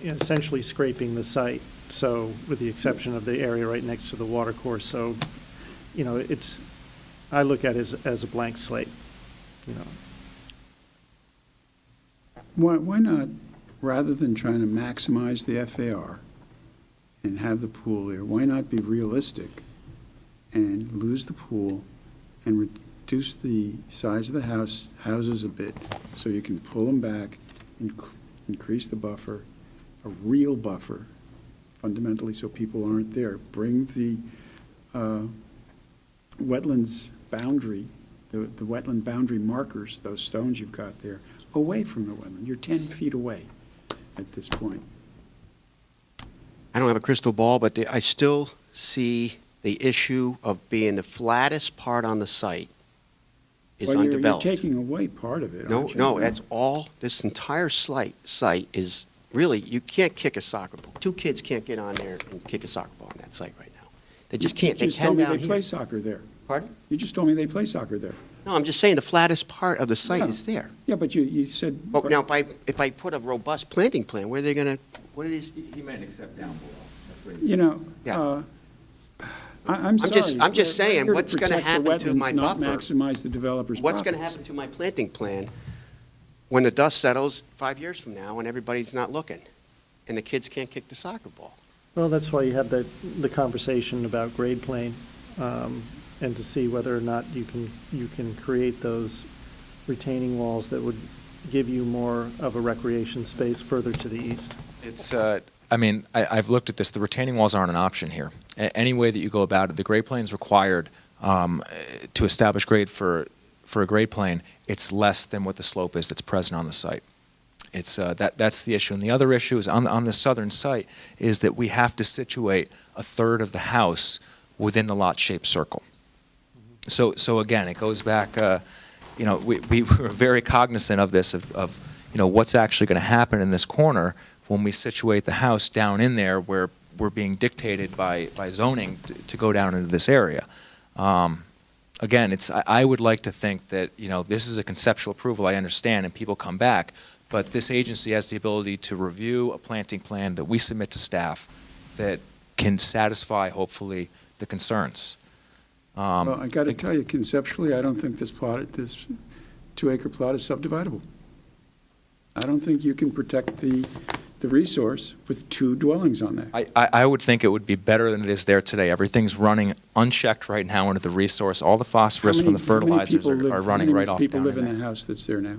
essentially scraping the site, so, with the exception of the area right next to the water course, so, you know, I look at it as a blank slate, you know. Why not, rather than trying to maximize the FAR and have the pool there, why not be realistic and lose the pool and reduce the size of the houses a bit, so you can pull them back, increase the buffer, a real buffer, fundamentally, so people aren't there. Bring the wetlands boundary, the wetland boundary markers, those stones you've got there, away from the wetland. You're 10 feet away at this point. I don't have a crystal ball, but I still see the issue of being the flattest part on the site is Well, you're undeveloped. taking away part of it, No, aren't you? no, that's all, this entire site is, really, you can't kick a soccer ball. 2 kids can't get on there and kick a soccer ball on that site right now. They just can't. They You just can told me down they play here. soccer there. Pardon? You just told me they play soccer there. No, I'm just saying the flattest part of the site Yeah. is there. Yeah, but you said. But now, if I put a robust planting plan, where are they gonna, what it is? He meant except down below. You know, Yeah. I'm sorry. I'm just We're saying, here to what's gonna protect the happen to wetlands, my not buffer? maximize the developer's What's gonna profits. happen to my planting plan when the dust settles 5 years from now and everybody's not looking? And the kids can't kick the soccer ball? Well, that's why you have the conversation about grade plane, and to see whether or not you can create those retaining walls that would give you more of a recreation space further to the east. It's, I mean, I've looked at this. The retaining walls aren't an option here. Any way that you go about it, the grade plane is required to establish grade for a grade plane. It's less than what the slope is that's present on the site. It's that's the issue. And the other issue is on the southern site is that we have to situate a third of the house within the lot-shaped circle. So again, it goes back, we were very cognizant of this, of what's actually going to happen in this corner when we situate the house down in there where we're being dictated by zoning to go down into this area. Again, I would like to think that, this is a conceptual approval, I understand, and people come back, but this agency has the ability to review a planting plan that we submit to staff that can satisfy, hopefully, the concerns. Well, I got to tell you, conceptually, I don't think this 2-acre plot is subdividable. I don't think you can protect the resource with 2 dwellings on there. I would think it would be better than it is there today. Everything's running unchecked right now into the resource. All the phosphorus from the fertilizers are running right off down in there. How many people live in the house that's there now?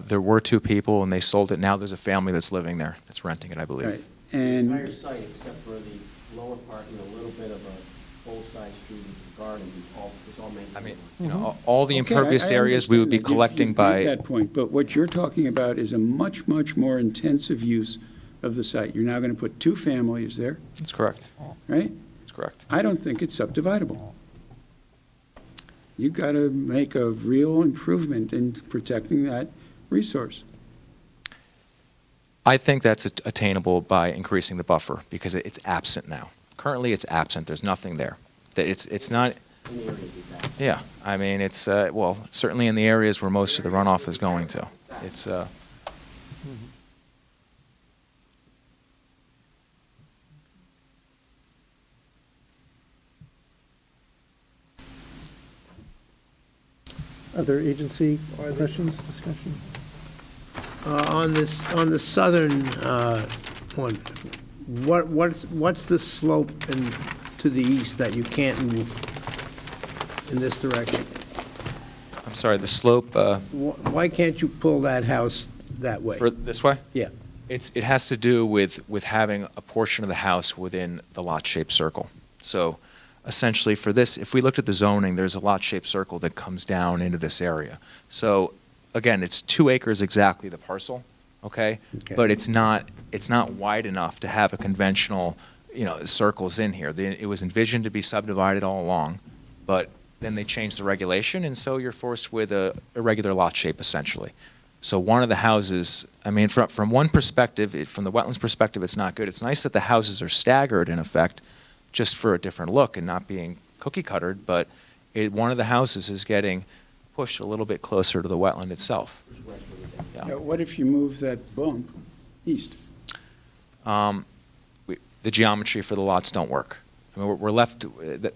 There were 2 people, and they sold it. Now there's a family that's living there, that's renting it, I believe. Right, The and, entire site, except for the lower part and a little bit of a full-size street and garden, it's all maintained. I mean, all the okay, impervious I areas we would be understand that. collecting You've by. made that point, but what you're talking about is a much, much more intensive use of the site. You're now going to put 2 families there, That's correct. right? That's correct. I don't think it's subdividable. You've got to make a real improvement in protecting that resource. I think that's attainable by increasing the buffer because it's absent now. Currently, it's absent. There's nothing there. It's not. In the areas exactly. Yeah, I mean, it's certainly in the areas where most of the runoff is going to. It's Other agency questions, discussion? On the southern one, what's the slope to the east that you can't move in this direction? I'm sorry. The slope Why can't you pull that house that way? for this way. Yeah. It has to do with having a portion of the house within the lot-shaped circle. So essentially for this, if we looked at the zoning, there's a lot-shaped circle that comes down into this area. So again, it's 2 acres exactly the parcel, okay? But it's not wide enough to have a conventional, circles in here. It was envisioned to be subdivided all along, but then they changed the regulation, and so you're forced with a irregular lot shape essentially. So one of the houses, I mean, from one perspective, from the wetlands perspective, it's not good. It's nice that the houses are staggered in effect, just for a different look and not being cookie cuttered, but one of the houses is getting pushed a little bit closer to the wetland itself. Yeah. Now, what if you move that bump east? The geometry for the lots don't work. I mean, we're left,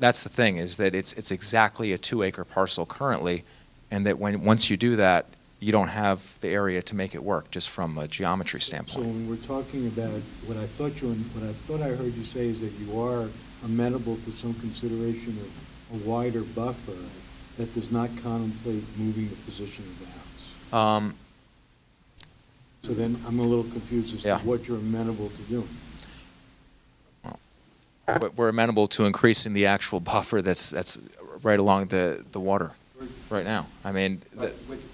that's the thing, is that it's exactly a 2-acre parcel currently, and that once you do that, you don't have the area to make it work, just from a geometry So standpoint. when we're talking about, what I thought I heard you say is that you are amenable to some consideration of a wider buffer that does not contemplate moving the position of the house. So then I'm a little confused as to Yeah. what you're amenable to doing. We're amenable to increasing the actual buffer that's right along the water right now. I mean, But with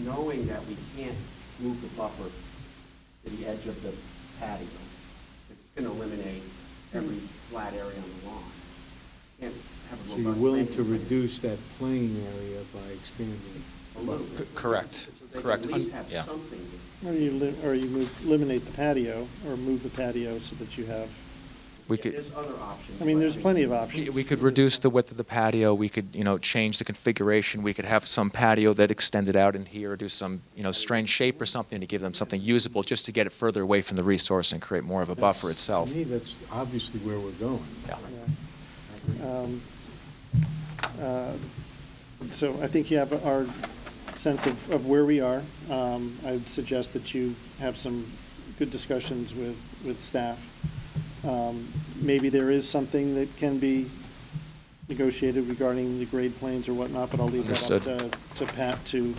knowing that we can't move the buffer to the edge of the patio, it's going to eliminate every flat area on the lawn. Can't have a So you're robust willing to planting plan. reduce that playing area by expanding? A little bit. correct, So they correct. can at least have Yeah. something. Or you eliminate the patio, or move the patio so that you have, We could. There's other options. I mean, there's but plenty of options. We could reduce the width of the patio, we could, change the configuration, we could have some patio that extended out in here, do some, strange shape or something to give them something usable, just to get it further away from the resource and create more of a buffer itself. To me, that's obviously where we're going. Yeah. So I think you have our sense of where we are. I'd suggest that you have some good discussions with staff. Maybe there is something that can be negotiated regarding the grade planes or whatnot, but I'll leave that up Understood. to Pat to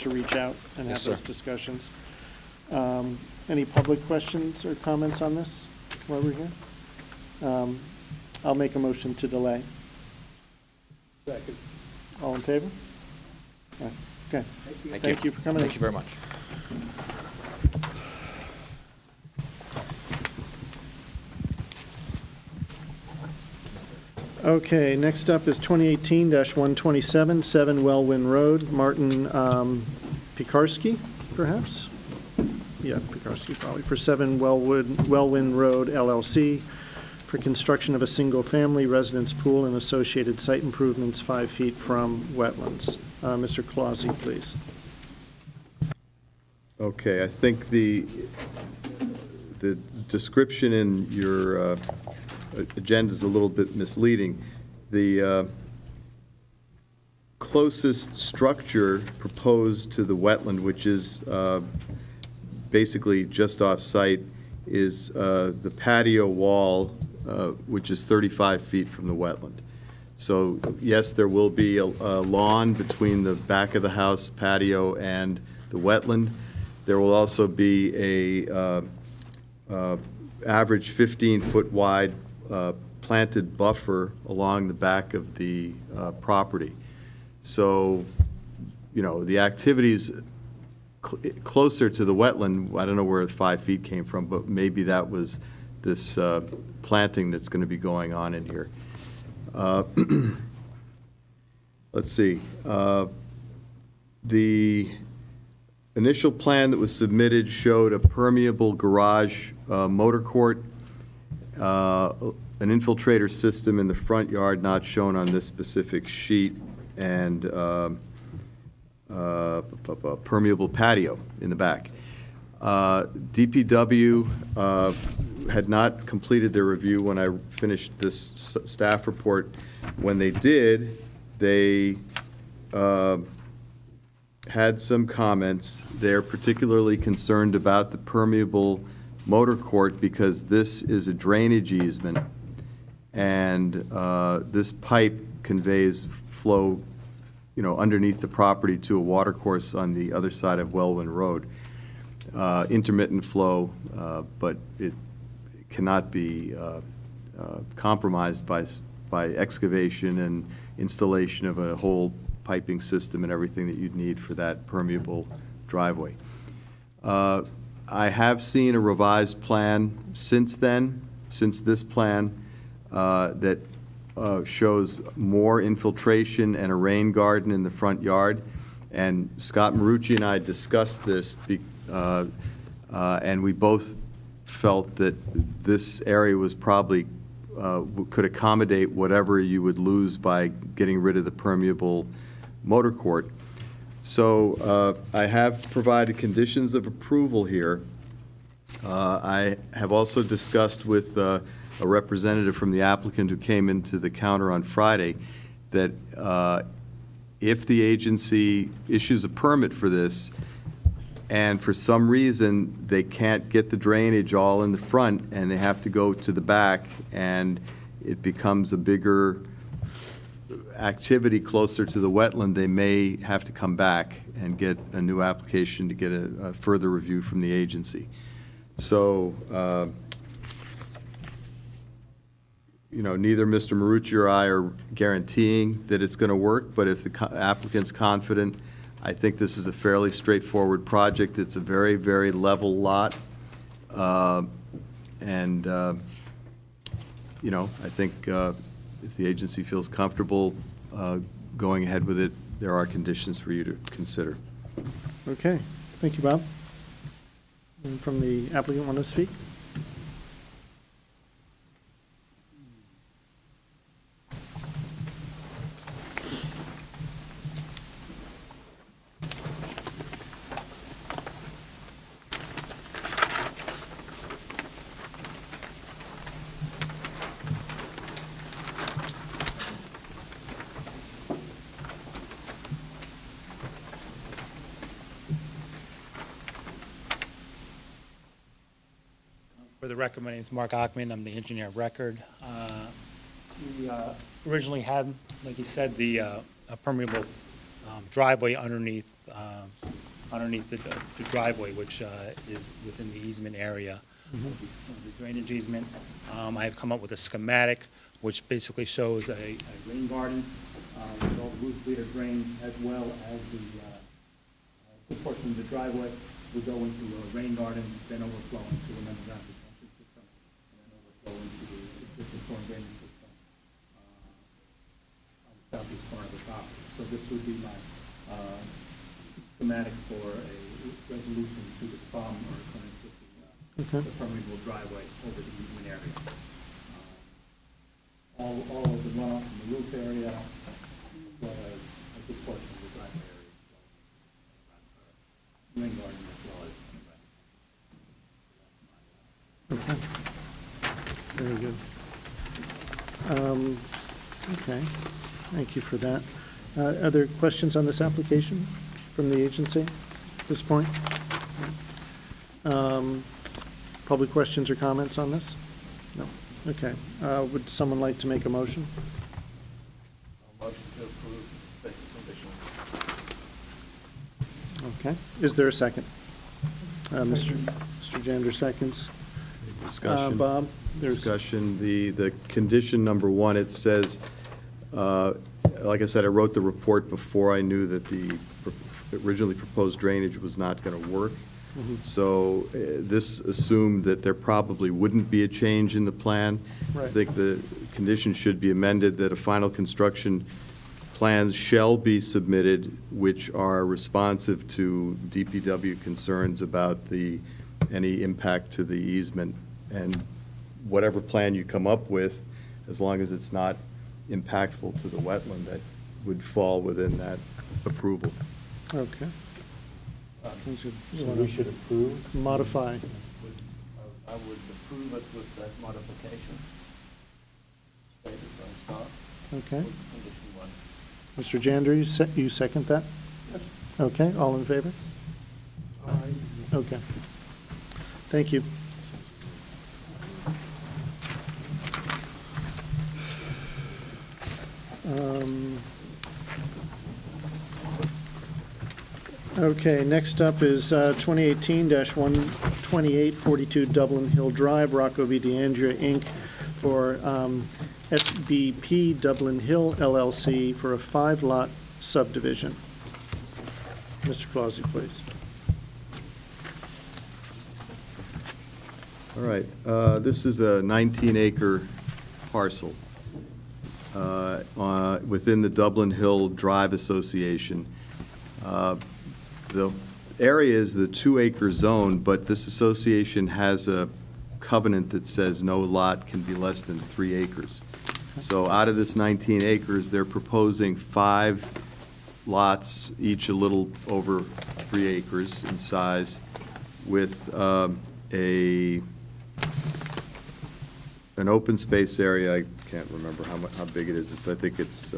reach out and have Yes, sir. those discussions. Any public questions or comments on this while we're here? I'll make a motion to delay. Second. All in favor? Okay. Thank you for coming in. Thank you very much. Okay, next up is 2018-127, 7 Wellwyn Road, Martin Piekarski, perhaps? Yeah, Piekarski probably, for 7 Wellwyn Road LLC, for construction of a single-family residence pool and associated site improvements 5 feet from wetlands. Mr. Clausi, please. Okay, I think the description in your agenda is a little bit misleading. The closest structure proposed to the wetland, which is basically just off-site, is the patio wall, which is 35 feet from the wetland. So, yes, there will be a lawn between the back of the house patio and the wetland. There will also be a average 15-foot wide planted buffer along the back of the property. So, you know, the activities closer to the wetland, I don't know where the 5 feet came from, but maybe that was this planting that's going to be going on in here. Let's see. The initial plan that was submitted showed a permeable garage motor court, an infiltrator system in the front yard not shown on this specific sheet, and a permeable patio in the back. DPW had not completed their review when I finished this staff report. When they did, they had some comments. They're particularly concerned about the permeable motor court because this is a drainage easement, and this pipe conveys flow, you know, underneath the property to a water course on the other side of Wellwyn Road. Intermittent flow, but it cannot be compromised by excavation and installation of a whole piping system and everything that you'd need for that permeable driveway. I have seen a revised plan since then, since this plan, that shows more infiltration and a rain garden in the front yard. And Scott Marucci and I discussed this, and we both felt that this area was probably, could accommodate whatever you would lose by getting rid of the permeable motor court. So I have provided conditions of approval here. I have also discussed with a representative from the applicant who came into the counter on Friday that if the agency issues a permit for this, and for some reason they can't get the drainage all in the front and they have to go to the back, and it becomes a bigger activity closer to the wetland, they may have to come back and get a new application to get a further review from the agency. So, you know, neither Mr. Marucci or I are guaranteeing that it's going to work, but if the applicant's confident, I think this is a fairly straightforward project. It's a very, very level lot. And, you know, I think if the agency feels comfortable going ahead with it, there are conditions for you to consider. Okay, thank you, Bob. And from the applicant, want to speak? For the record, my name is Mark Ockman. I'm the engineer of record. We originally had, like you said, the a permeable driveway underneath the driveway, which is within the easement area, the drainage easement. I have come up with a schematic which basically shows a rain garden with all the roof leader drain, as well as the portion of the driveway will go into a rain garden, then overflow into an underground detention system, and then overflow into the existing storm drainage system. schematic for a resolution to the problem or occurrence with the permeable driveway over the easement area. All of the runoff from the roof area, as well as a good portion of the driveway area, as well as rain garden as well as. Okay. Very good. Okay, thank you for that. Other questions on this application from the agency at this point? Public questions or comments on this? No. Okay. Would someone like to make a motion? Motion to approve the condition. Okay. Is there a second? Mr. Jander seconds. Discussion. Bob? There's Discussion, the condition number one, it says, like I said, I wrote the report before I knew that the originally proposed drainage was not going to work. So this assumed that there probably wouldn't be a change in the plan. I Right. think the condition should be amended that a final construction plans shall be submitted which are responsive to DPW concerns about any impact to the easement. And whatever plan you come up with, as long as it's not impactful to the wetland, that would fall within that approval. Okay. You So wanna we should approve? Modify. I would approve it with that modification. Stated from start. Okay. Condition one. Mr. Jander, you second that? Yes. Okay, all in favor? Okay. Thank you. Okay, next up is 2018-12842 Dublin Hill Drive, Rocco V. DeAndrea, Inc., for SBP Dublin Hill LLC for a 5-lot subdivision. Mr. Clausen, please. All right, this is a 19-acre parcel within the Dublin Hill Drive Association. The area is the 2-acre zone, but this association has a covenant that says no lot can be less than 3 acres. So out of this 19 acres, they're proposing 5 lots, each a little over 3 acres in size, with an open space area. I can't remember how big it is. I think it's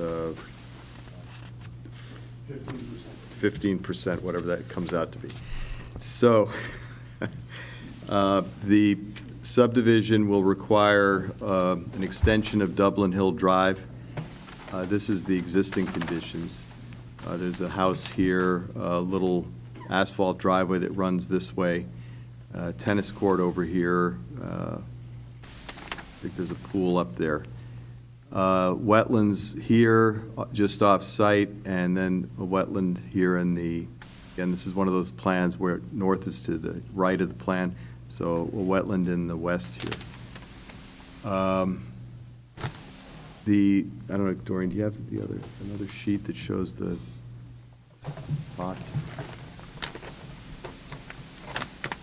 15%, whatever that comes out to be. So the subdivision will require an extension of Dublin Hill Drive. This is the existing conditions. There's a house here, a little asphalt driveway that runs this way, tennis court over here. I think there's a pool up there. Wetlands here, just off-site, and then a wetland here in again, this is one of those plans where north is to the right of the plan, so a wetland in the west here. I don't know, Doreen, do you have another sheet that shows the lots?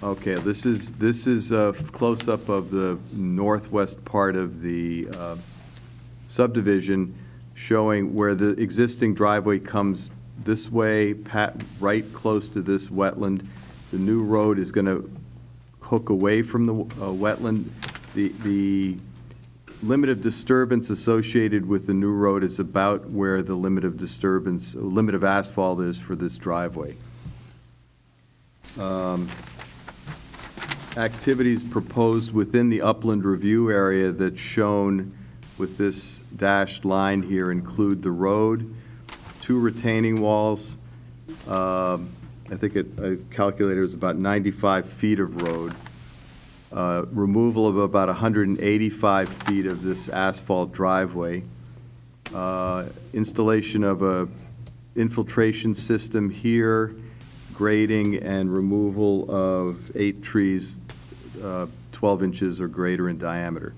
Okay, this is a close-up of the northwest part of the subdivision, showing where the existing driveway comes this way, right close to this wetland. The new road is going to hook away from the wetland. The limit of disturbance associated with the new road is about where the limit of asphalt is for this driveway. Activities proposed within the upland review area that's shown with this dashed line here include the road, 2 retaining walls. I think I calculated it was about 95 feet of road. Removal of about 185 feet of this asphalt driveway. Installation of a infiltration system here, grading and removal of 8 trees 12 inches or greater in diameter.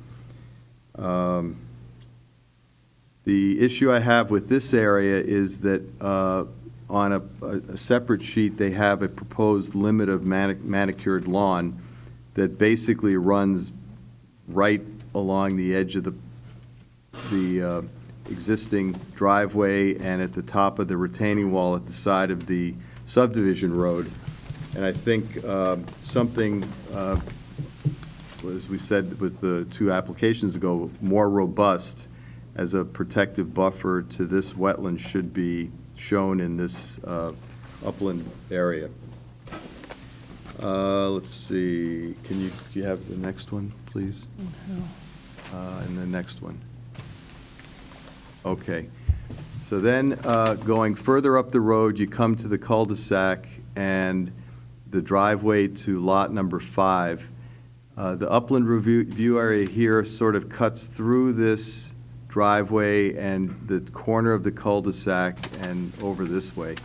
The issue I have with this area is that on a separate sheet, they have a proposed limit of manicured lawn that basically runs right along the edge of the existing driveway and at the top of the retaining wall at the side of the subdivision road. And I think something, as we said with the 2 applications ago, more robust as a protective buffer to this wetland should be shown in this upland area. Let's see, do you have the next one, please? And the next one. Okay. So then, going further up the road, you come to the cul-de-sac and the driveway to lot number 5. The upland review area here sort of cuts through this driveway and the corner of the cul-de-sac and over this way.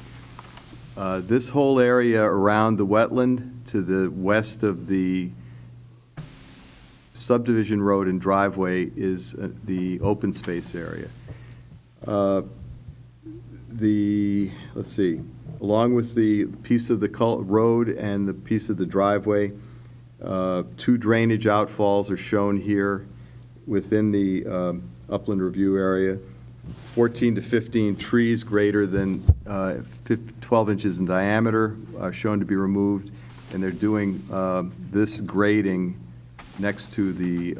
This whole area around the wetland to the west of the subdivision road and driveway is the open space area. Let's see, along with the piece of the road and the piece of the driveway, 2 drainage outfalls are shown here within the upland review area. 14 to 15 trees greater than 12 inches in diameter are shown to be removed, and they're doing this grading next to the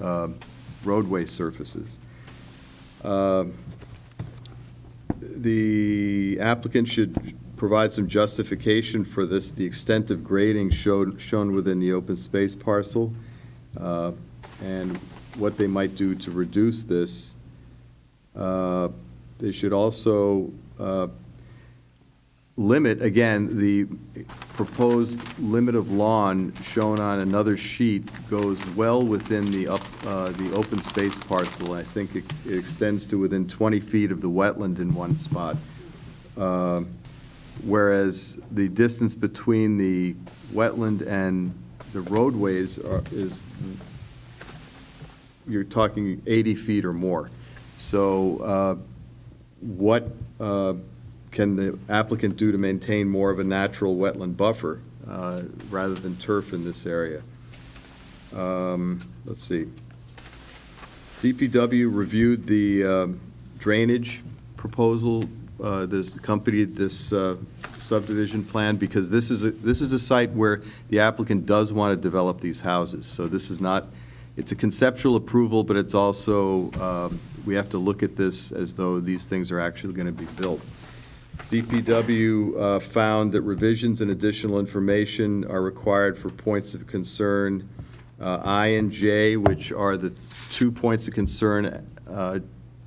roadway surfaces. The applicant should provide some justification for this, the extent of grading shown within the open space parcel, and what they might do to reduce this. They should also limit, again, the proposed limit of lawn shown on another sheet goes well within the open space parcel. I think it extends to within 20 feet of the wetland in one spot. Whereas the distance between the wetland and the roadways you're talking 80 feet or more. So what can the applicant do to maintain more of a natural wetland buffer rather than turf in this area? Let's see. DPW reviewed the drainage proposal this accompanied this subdivision plan, because this is a site where the applicant does want to develop these houses. So this is not, it's a conceptual approval, but it's also, we have to look at this as though these things are actually going to be built. DPW found that revisions and additional information are required for points of concern I and J, which are the 2 points of concern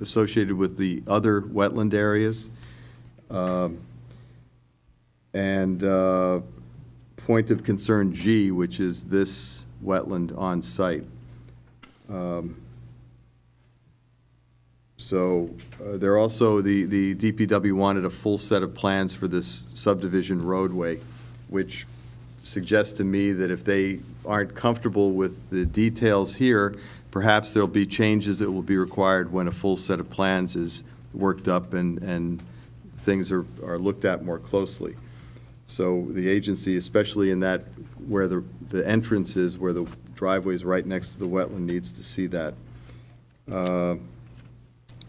associated with the other wetland areas. And point of concern G, which is this wetland on site. So they're also, the DPW wanted a full set of plans for this subdivision roadway, which suggests to me that if they aren't comfortable with the details here, perhaps there'll be changes that will be required when a full set of plans is worked up and things are looked at more closely. So the agency, especially in that, where the entrance is, where the driveway is right next to the wetland, needs to see that.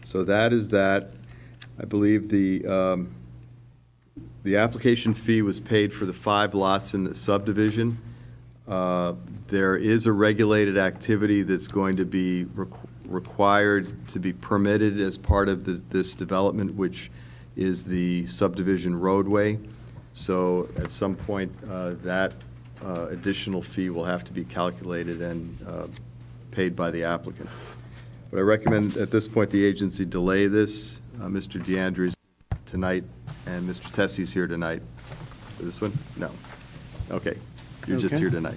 So that is that. I believe the application fee was paid for the 5 lots in the subdivision. There is a regulated activity that's going to be required to be permitted as part of this development, which is the subdivision roadway. So at some point, that additional fee will have to be calculated and paid by the applicant. But I recommend at this point the agency delay this. Mr. DeAndre's tonight and Mr. Tessie's here tonight. For this one? No. Okay. You're just Okay. here tonight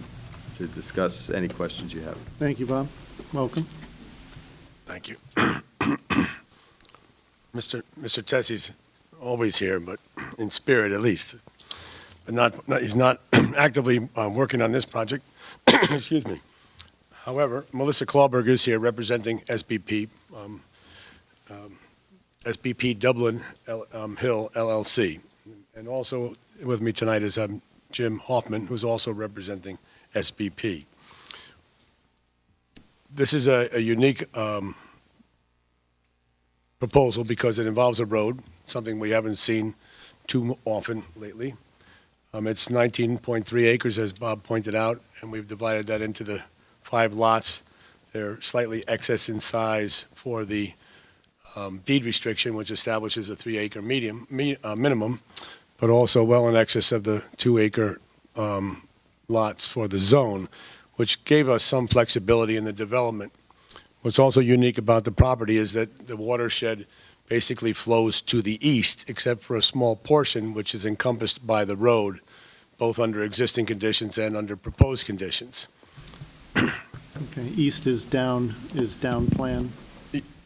to discuss any questions you have. Thank you, Bob. Welcome. Thank you. Mr. Tessie's always here, but in spirit at least. But he's not actively working on this project. Excuse me. However, Melissa Clawberg is here representing SBP, SBP Dublin Hill LLC. And also with me tonight is Jim Hoffman, who's also representing SBP. This is a unique proposal because it involves a road, something we haven't seen too often lately. It's 19.3 acres, as Bob pointed out, and we've divided that into the 5 lots. They're slightly excess in size for the deed restriction, which establishes a 3-acre minimum, but also well in excess of the 2-acre lots for the zone, which gave us some flexibility in the development. What's also unique about the property is that the watershed basically flows to the east, except for a small portion which is encompassed by the road, both under existing conditions and under proposed conditions. Okay, east is down plan.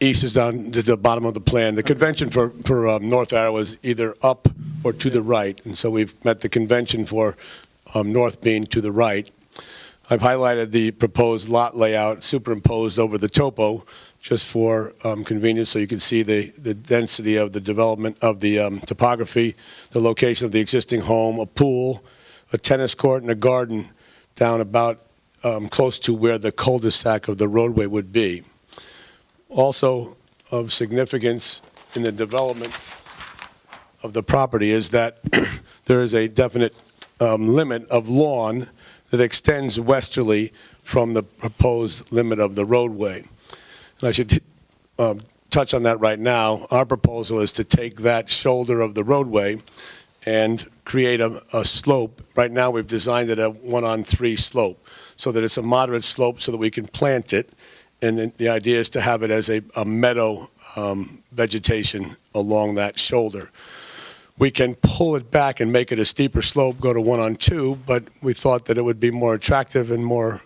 East is down to the bottom of the plan. The convention for North Arrow is either up or to the right, and so we've met the convention for north being to the right. I've highlighted the proposed lot layout superimposed over the topo just for convenience, so you can see the density of the development of the topography, the location of the existing home, a pool, a tennis court, and a garden down about close to where the cul-de-sac of the roadway would be. Also of significance in the development of the property is that there is a definite limit of lawn that extends westerly from the proposed limit of the roadway. And I should touch on that right now. Our proposal is to take that shoulder of the roadway and create a slope. Right now, we've designed it a 1-on-3 slope so that it's a moderate slope so that we can plant it. And then the idea is to have it as a meadow vegetation along that shoulder. We can pull it back and make it a steeper slope, go to 1-on-2, but we thought that it would be more attractive and more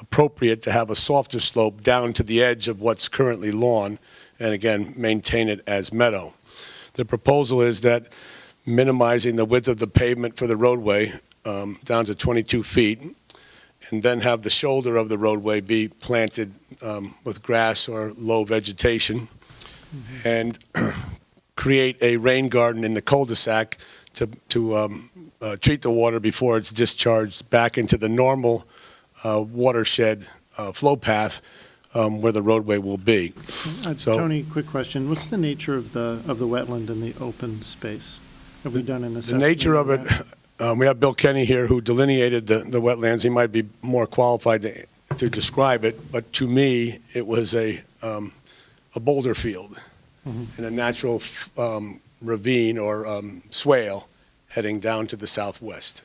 appropriate to have a softer slope down to the edge of what's currently lawn, and again, maintain it as meadow. The proposal is that minimizing the width of the pavement for the roadway down to 22 feet, and then have the shoulder of the roadway be planted with grass or low vegetation, and create a rain garden in the cul-de-sac to treat the water before it's discharged back into the normal watershed flow path where the roadway will be. Tony, quick question. What's the nature of the wetland and the open space? Have we done an assessment? The nature of it, that? we have Bill Kenny here who delineated the wetlands. He might be more qualified to describe it, but to me, it was a boulder field in a natural ravine or swale heading down to the southwest.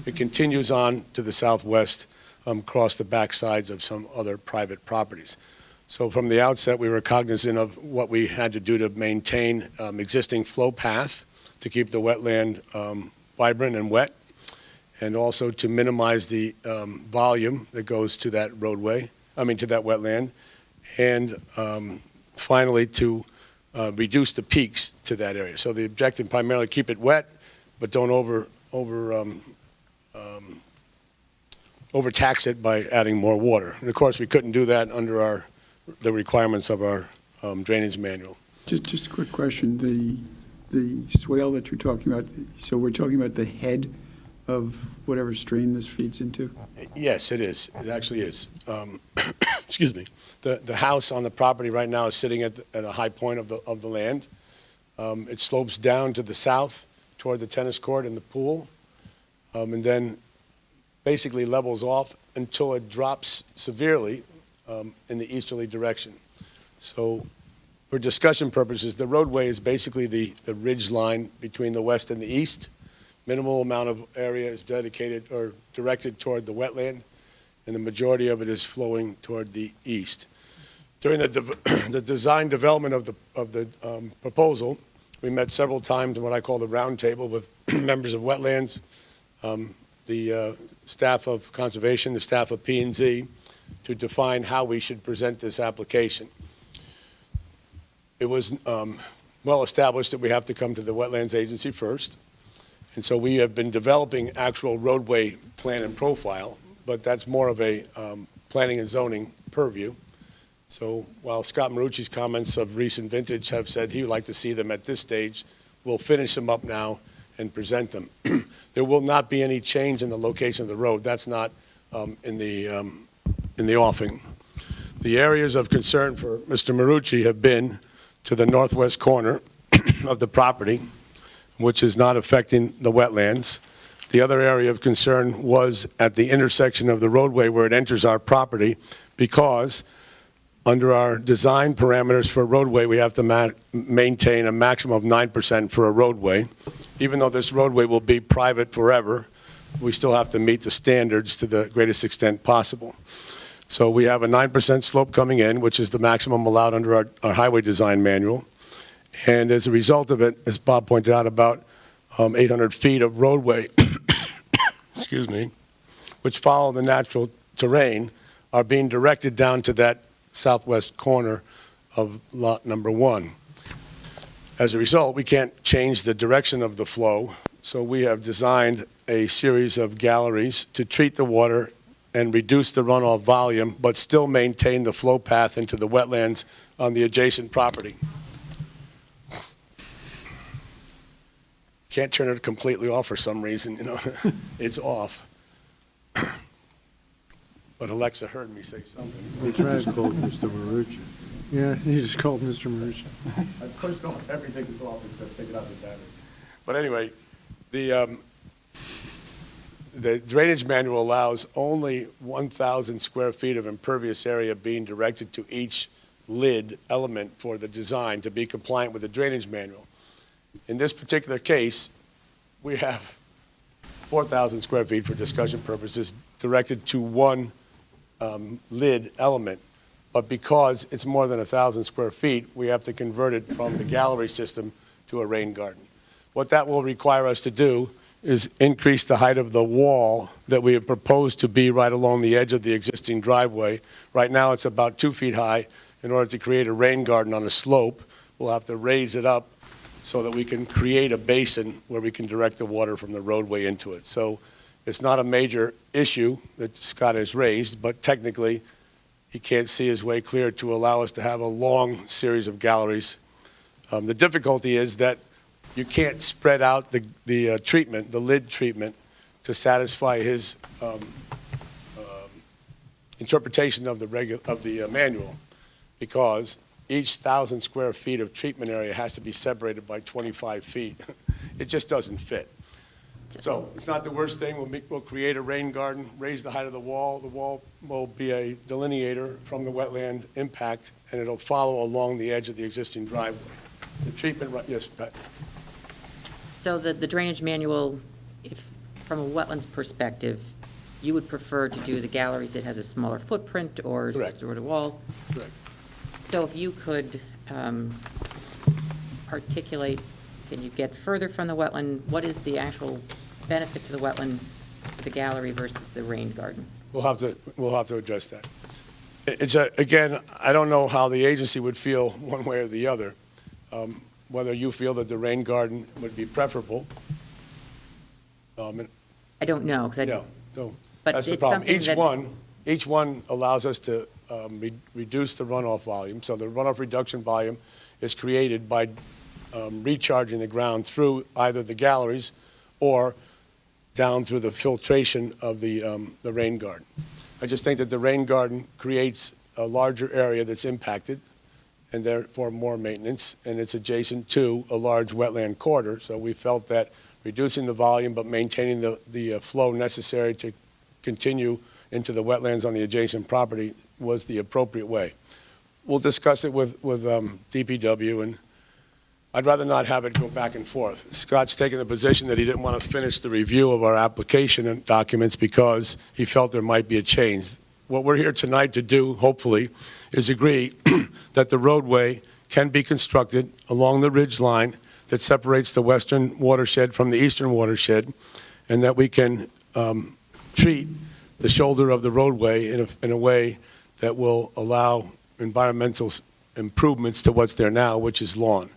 It continues on to the southwest across the backsides of some other private properties. So from the outset, we were cognizant of what we had to do to maintain existing flow path to keep the wetland vibrant and wet, and also to minimize the volume that goes to that roadway, to that wetland, and finally to reduce the peaks to that area. So the objective primarily keep it wet, but don't overtax it by adding more water. And of course, we couldn't do that under the requirements of our drainage manual. Just a quick question. The swale that you're talking about, so we're talking about the head of whatever stream this feeds into? Yes, it is. It actually is. Excuse me. The house on the property right now is sitting at a high point of the land. It slopes down to the south toward the tennis court and the pool, and then basically levels off until it drops severely in the easterly direction. So for discussion purposes, the roadway is basically the ridge line between the west and the east. Minimal amount of area is dedicated or directed toward the wetland, and the majority of it is flowing toward the east. During the design development of the proposal, we met several times in what I call the round table with members of wetlands, the staff of conservation, the staff of P&Z, to define how we should present this application. It was well established that we have to come to the Wetlands Agency first. And so we have been developing actual roadway plan and profile, but that's more of a planning and zoning purview. So while Scott Marucci's comments of recent vintage have said he would like to see them at this stage, we'll finish them up now and present them. There will not be any change in the location of the road. That's not in the offing. The areas of concern for Mr. Marucci have been to the northwest corner of the property, which is not affecting the wetlands. The other area of concern was at the intersection of the roadway where it enters our property, because under our design parameters for a roadway, we have to maintain a maximum of 9% for a roadway. Even though this roadway will be private forever, we still have to meet the standards to the greatest extent possible. So we have a 9% slope coming in, which is the maximum allowed under our highway design manual. And as a result of it, as Bob pointed out, about 800 feet of roadway, excuse me, which follow the natural terrain, are being directed down to that southwest corner of lot number 1. As a result, we can't change the direction of the flow, so we have designed a series of galleries to treat the water and reduce the runoff volume, but still maintain the flow path into the wetlands on the adjacent property. Can't turn it completely off for some reason, you know. It's off. But Alexa heard me say something. We tried to call Mr. Marucci. Yeah, you just called Mr. Marucci. I pushed off everything is off except taking out the battery. But anyway, the drainage manual allows only 1,000 square feet of impervious area being directed to each lid element for the design to be compliant with the drainage manual. In this particular case, we have 4,000 square feet for discussion purposes directed to one lid element. But because it's more than 1,000 square feet, we have to convert it from the gallery system to a rain garden. What that will require us to do is increase the height of the wall that we have proposed to be right along the edge of the existing driveway. Right now, it's about 2 feet high. In order to create a rain garden on a slope, we'll have to raise it up so that we can create a basin where we can direct the water from the roadway into it. So it's not a major issue that Scott has raised, but technically, he can't see his way clear to allow us to have a long series of galleries. The difficulty is that you can't spread out the treatment, the lid treatment, to satisfy his interpretation of the manual, because each 1,000 square feet of treatment area has to be separated by 25 feet. It just doesn't fit. So it's not the worst thing. We'll create a rain garden, raise the height of the wall. The wall will be a delineator from the wetland impact, and it'll follow along the edge of the existing driveway. The treatment, yes, Pat? So the drainage manual, if, from a wetlands perspective, you would prefer to do the galleries that has a smaller footprint or Correct. sort of wall? Correct. So if you could articulate, can you get further from the wetland? What is the actual benefit to the wetland, the gallery versus the rain garden? We'll have to address that. It's again, I don't know how the agency would feel one way or the other. Whether you feel that the rain garden would be preferable. I don't know. No, But that's the it's problem. something Each one allows us to reduce the runoff volume. So the runoff reduction volume is created by recharging the ground through either the galleries or down through the filtration of the rain garden. I just think that the rain garden creates a larger area that's impacted and therefore more maintenance, and it's adjacent to a large wetland corridor. So we felt that reducing the volume but maintaining the flow necessary to continue into the wetlands on the adjacent property was the appropriate way. We'll discuss it with DPW, and I'd rather not have it go back and forth. Scott's taken the position that he didn't want to finish the review of our application and documents because he felt there might be a change. What we're here tonight to do, hopefully, is agree that the roadway can be constructed along the ridge line that separates the western watershed from the eastern watershed, and that we can treat the shoulder of the roadway in a way that will allow environmental improvements to what's there now, which is lawn.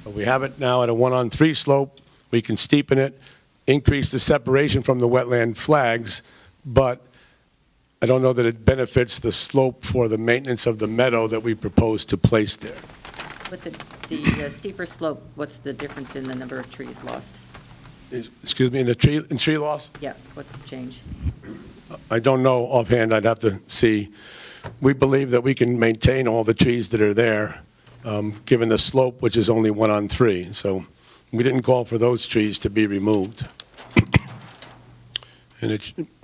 We have it now at a 1-on-3 slope. We can steepen it, increase the separation from the wetland flags, but I don't know that it benefits the slope for the maintenance of the meadow that we propose to place there. With the steeper slope, what's the difference in the number of trees lost? excuse me, in tree loss? Yeah, what's the change? I don't know offhand, I'd have to see. We believe that we can maintain all the trees that are there, given the slope, which is only 1 on 3. So we didn't call for those trees to be removed. And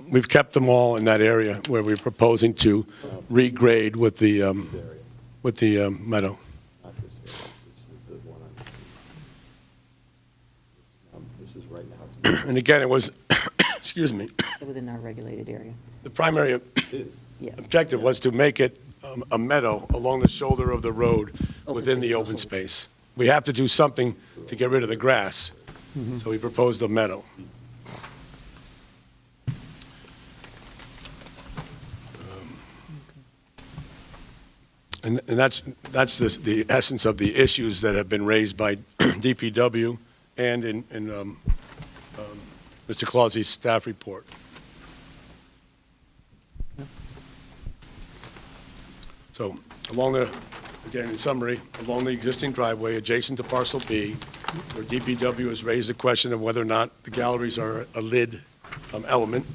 we've kept them all in that area where we're proposing to regrade with the meadow. Not this area. This is the one on, this is right now. And again, it was, excuse me, Within our regulated area. the primary Yeah. objective was to make it a meadow along the shoulder of the road within the open space. We have to do something to get rid of the grass, so we proposed a meadow. And that's the essence of the issues that have been raised by DPW and in Mr. Clause's staff report. So again, in summary, along the existing driveway adjacent to parcel B, where DPW has raised the question of whether or not the galleries are a lid element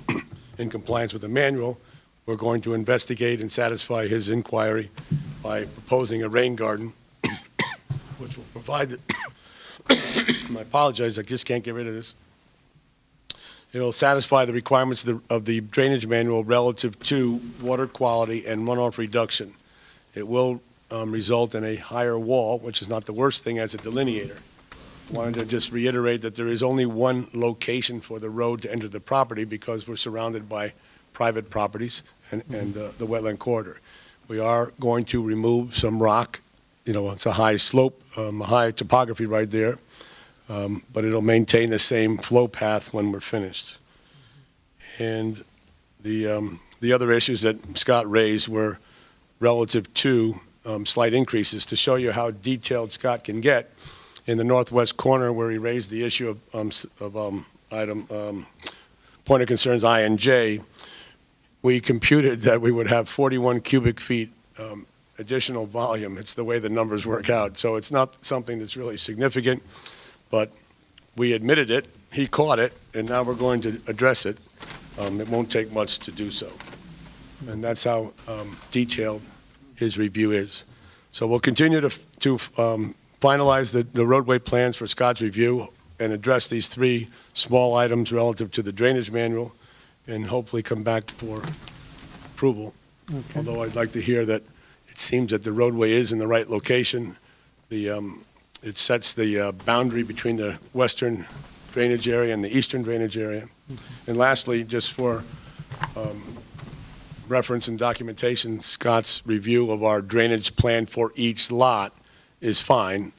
in compliance with the manual, we're going to investigate and satisfy his inquiry by proposing a rain garden, which will provide I apologize, I just can't get rid of this. It will satisfy the requirements of the drainage manual relative to water quality and runoff reduction. It will result in a higher wall, which is not the worst thing as a delineator. I wanted to just reiterate that there is only one location for the road to enter the property because we're surrounded by private properties and the wetland corridor. We are going to remove some rock. It's a high slope, a high topography right there, but it'll maintain the same flow path when we're finished. And the other issues that Scott raised were relative to slight increases. To show you how detailed Scott can get, in the northwest corner where he raised the issue of item point of concerns I and J, we computed that we would have 41 cubic feet additional volume. It's the way the numbers work out. So it's not something that's really significant, but we admitted it, he caught it, and now we're going to address it. It won't take much to do so. And that's how detailed his review is. So we'll continue to finalize the roadway plans for Scott's review and address these 3 small items relative to the drainage manual, and hopefully come back for approval. Okay. Although I'd like to hear that it seems that the roadway is in the right location. It sets the boundary between the western drainage area and the eastern drainage area. And lastly, just for reference and documentation, Scott's review of our drainage plan for each lot is fine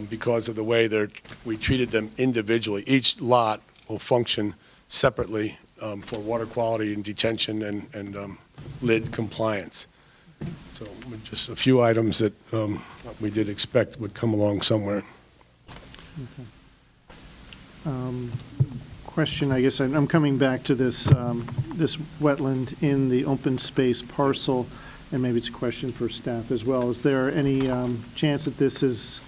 because of the way we treated them individually. Each lot will function separately for water quality and detention and lid compliance. So with just a few items that we did expect would come along somewhere. Question, I guess I'm coming back to this wetland in the open space parcel, and maybe it's a question for staff as well. Is there any chance that this is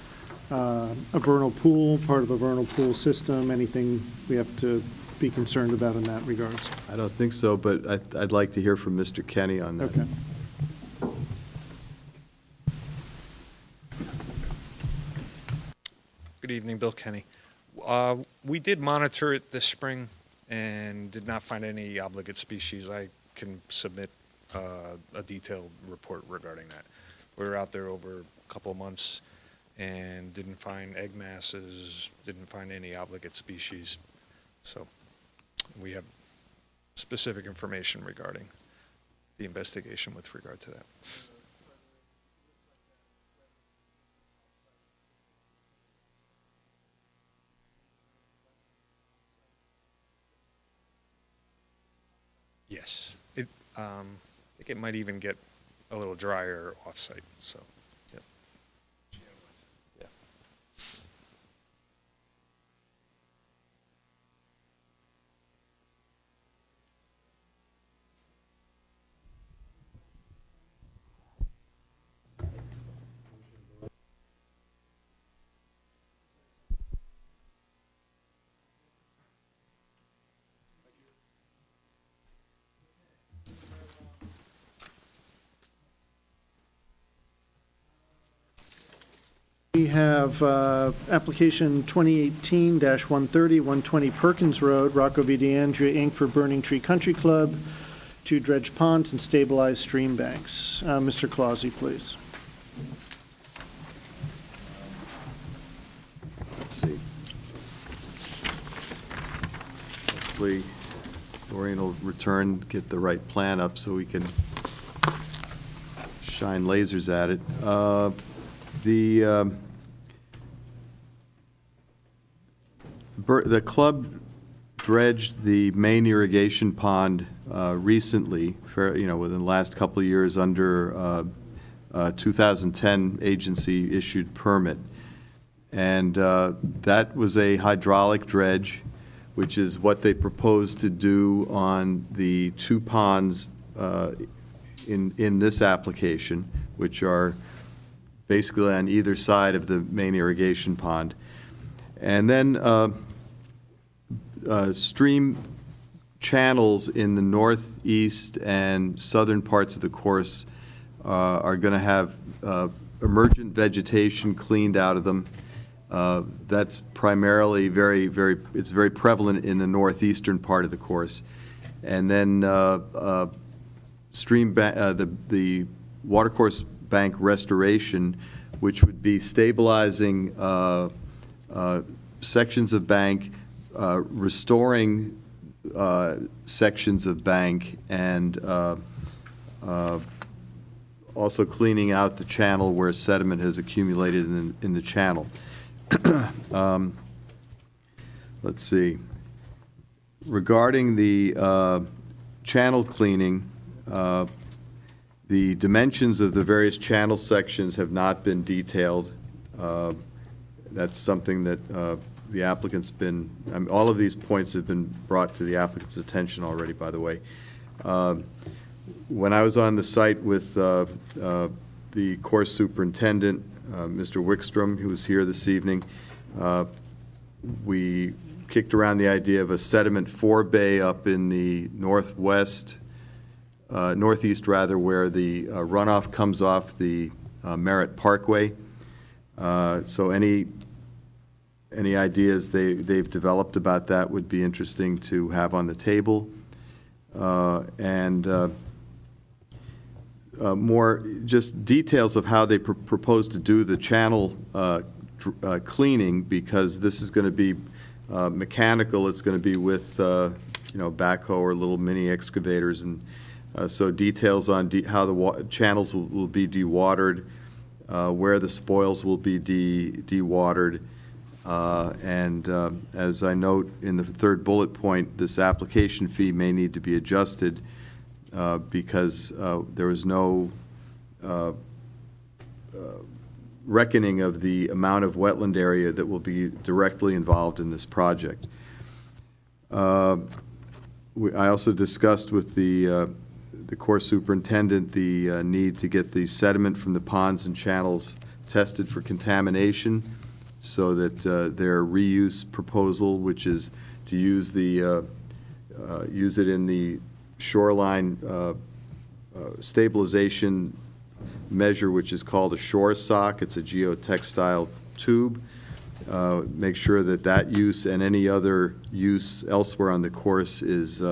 a vernal pool, part of a vernal pool system? Anything we have to be concerned about in that regards? I don't think so, but I'd like to hear from Mr. Kenny on that. Okay. Good evening, Bill Kenny. We did monitor it this spring and did not find any obligate species. I can submit a detailed report regarding that. We were out there over a couple of months and didn't find egg masses, didn't find any obligate species. So we have specific information regarding the investigation with regard to that. Yes. I think it might even get a little drier off-site, so, yep. Yeah. We have application 2018-130, 120 Perkins Road, Rocco V. DeAndrea, Inc. for Burning Tree Country Club to dredge ponds and stabilize stream banks. Mr. Clausi, please. Let's see. Hopefully, Doreen will return, get the right plan up so we can shine lasers at it. The club dredged the main irrigation pond recently, within the last couple of years under 2010 agency-issued permit. And that was a hydraulic dredge, which is what they proposed to do on the two ponds in this application, which are basically on either side of the main irrigation pond. And then stream channels in the northeast and southern parts of the course are going to have emergent vegetation cleaned out of them. That's primarily it's very prevalent in the northeastern part of the course. And then the watercourse bank restoration, which would be stabilizing sections of bank, restoring sections of bank, and also cleaning out the channel where sediment has accumulated in the channel. Let's see. Regarding the channel cleaning, the dimensions of the various channel sections have not been detailed. That's something that the applicant's been, all of these points have been brought to the applicant's attention already, by the way. When I was on the site with the course superintendent, Mr. Wickstrom, who was here this evening, we kicked around the idea of a sediment forebay up in the northeast rather, where the runoff comes off the Merritt Parkway. So any ideas they've developed about that would be interesting to have on the table. More just details of how they propose to do the channel cleaning, because this is going to be mechanical. It's going to be with backhoe or little mini excavators, and so details on how the channels will be dewatered, where the spoils will be dewatered, and as I note in the third bullet point, this application fee may need to be adjusted because there was no reckoning of the amount of wetland area that will be directly involved in this project. I also discussed with the course superintendent the need to get the sediment from the ponds and channels tested for contamination, so that their reuse proposal, which is to use use it in the shoreline stabilization measure, which is called a shore sock. It's a geotextile tube. Make sure that use and any other use elsewhere on the course is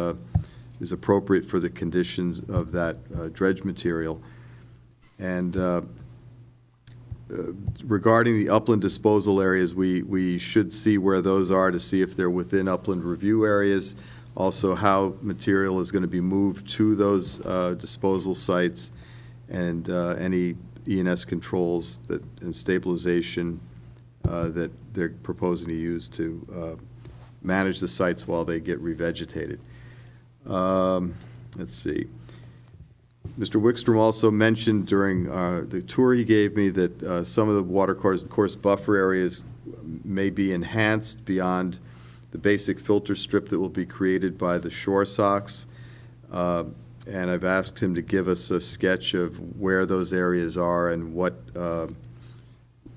appropriate for the conditions of that dredge material. And regarding the upland disposal areas, we should see where those are to see if they're within upland review areas. Also, how material is going to be moved to those disposal sites, and any E&S controls and stabilization that they're proposing to use to manage the sites while they get revegetated. Let's see. Mr. Wickstrom also mentioned during the tour he gave me that some of the watercourse buffer areas may be enhanced beyond the basic filter strip that will be created by the shore socks. And I've asked him to give us a sketch of where those areas are and what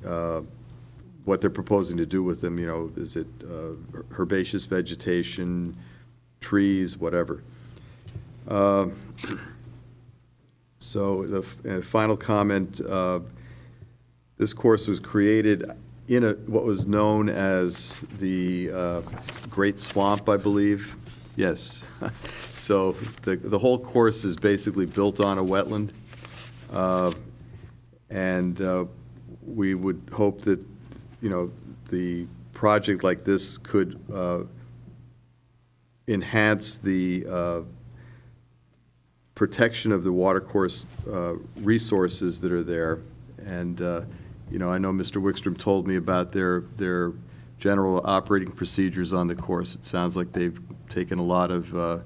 they're proposing to do with them. Is it herbaceous vegetation, trees, whatever. So the final comment, This course was created in what was known as the Great Swamp, I believe. Yes. So the whole course is basically built on a wetland. And we would hope that, the project like this could enhance the protection of the watercourse resources that are there. And, I know Mr. Wickstrom told me about their general operating procedures on the course. It sounds like they've taken a lot of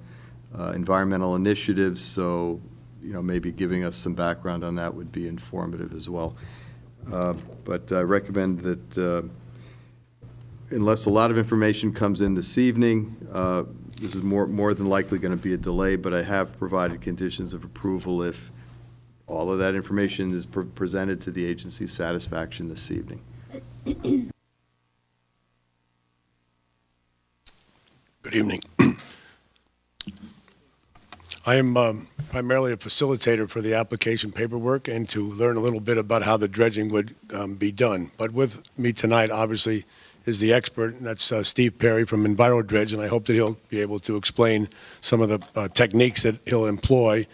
environmental initiatives, so, maybe giving us some background on that would be informative as well. But I recommend that unless a lot of information comes in this evening, this is more than likely going to be a delay, but I have provided conditions of approval if all of that information is presented to the agency's satisfaction this evening. Good evening. I am primarily a facilitator for the application paperwork and to learn a little bit about how the dredging would be done. But with me tonight, obviously, is the expert, and that's Steve Perry from EnviroDredge, and I hope that he'll be able to explain some of the techniques that he'll employ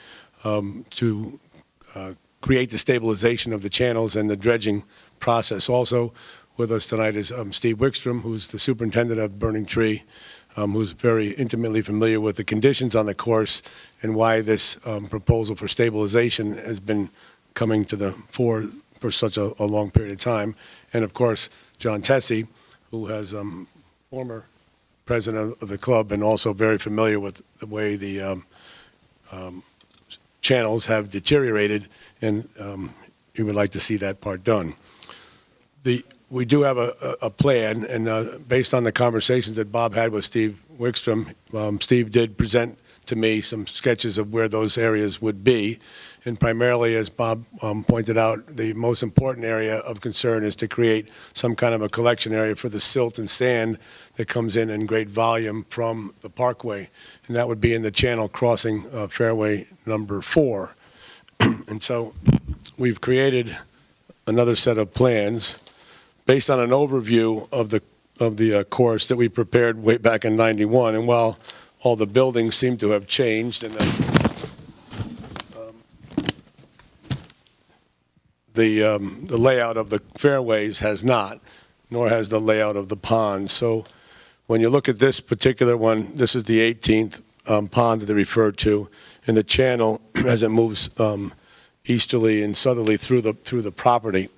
to create the stabilization of the channels and the dredging process. Also with us tonight is Steve Wickstrom, who's the superintendent of Burning Tree, who's very intimately familiar with the conditions on the course and why this proposal for stabilization has been coming to the fore for such a long period of time. And of course, John Tessie, who has former president of the club and also very familiar with the way the channels have deteriorated, and he would like to see that part done. We do have a plan, and based on the conversations that Bob had with Steve Wickstrom, Steve did present to me some sketches of where those areas would be. And primarily, as Bob pointed out, the most important area of concern is to create some kind of a collection area for the silt and sand that comes in great volume from the parkway. And that would be in the channel crossing fairway number 4. And so we've created another set of plans based on an overview of the course that we prepared way back in '91. And while all the buildings seem to have changed and the layout of the fairways has not, nor has the layout of the ponds. So when you look at this particular one, this is the 18th pond that they referred to, and the channel as it moves easterly and southerly through the property.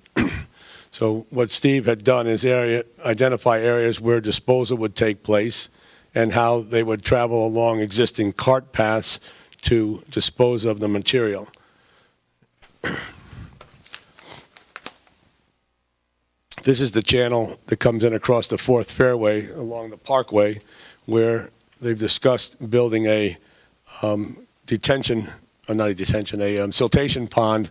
So what Steve had done is identify areas where disposal would take place and how they would travel along existing cart paths to dispose of the material. This is the channel that comes in across the 4th fairway along the parkway, where they've discussed building a siltation pond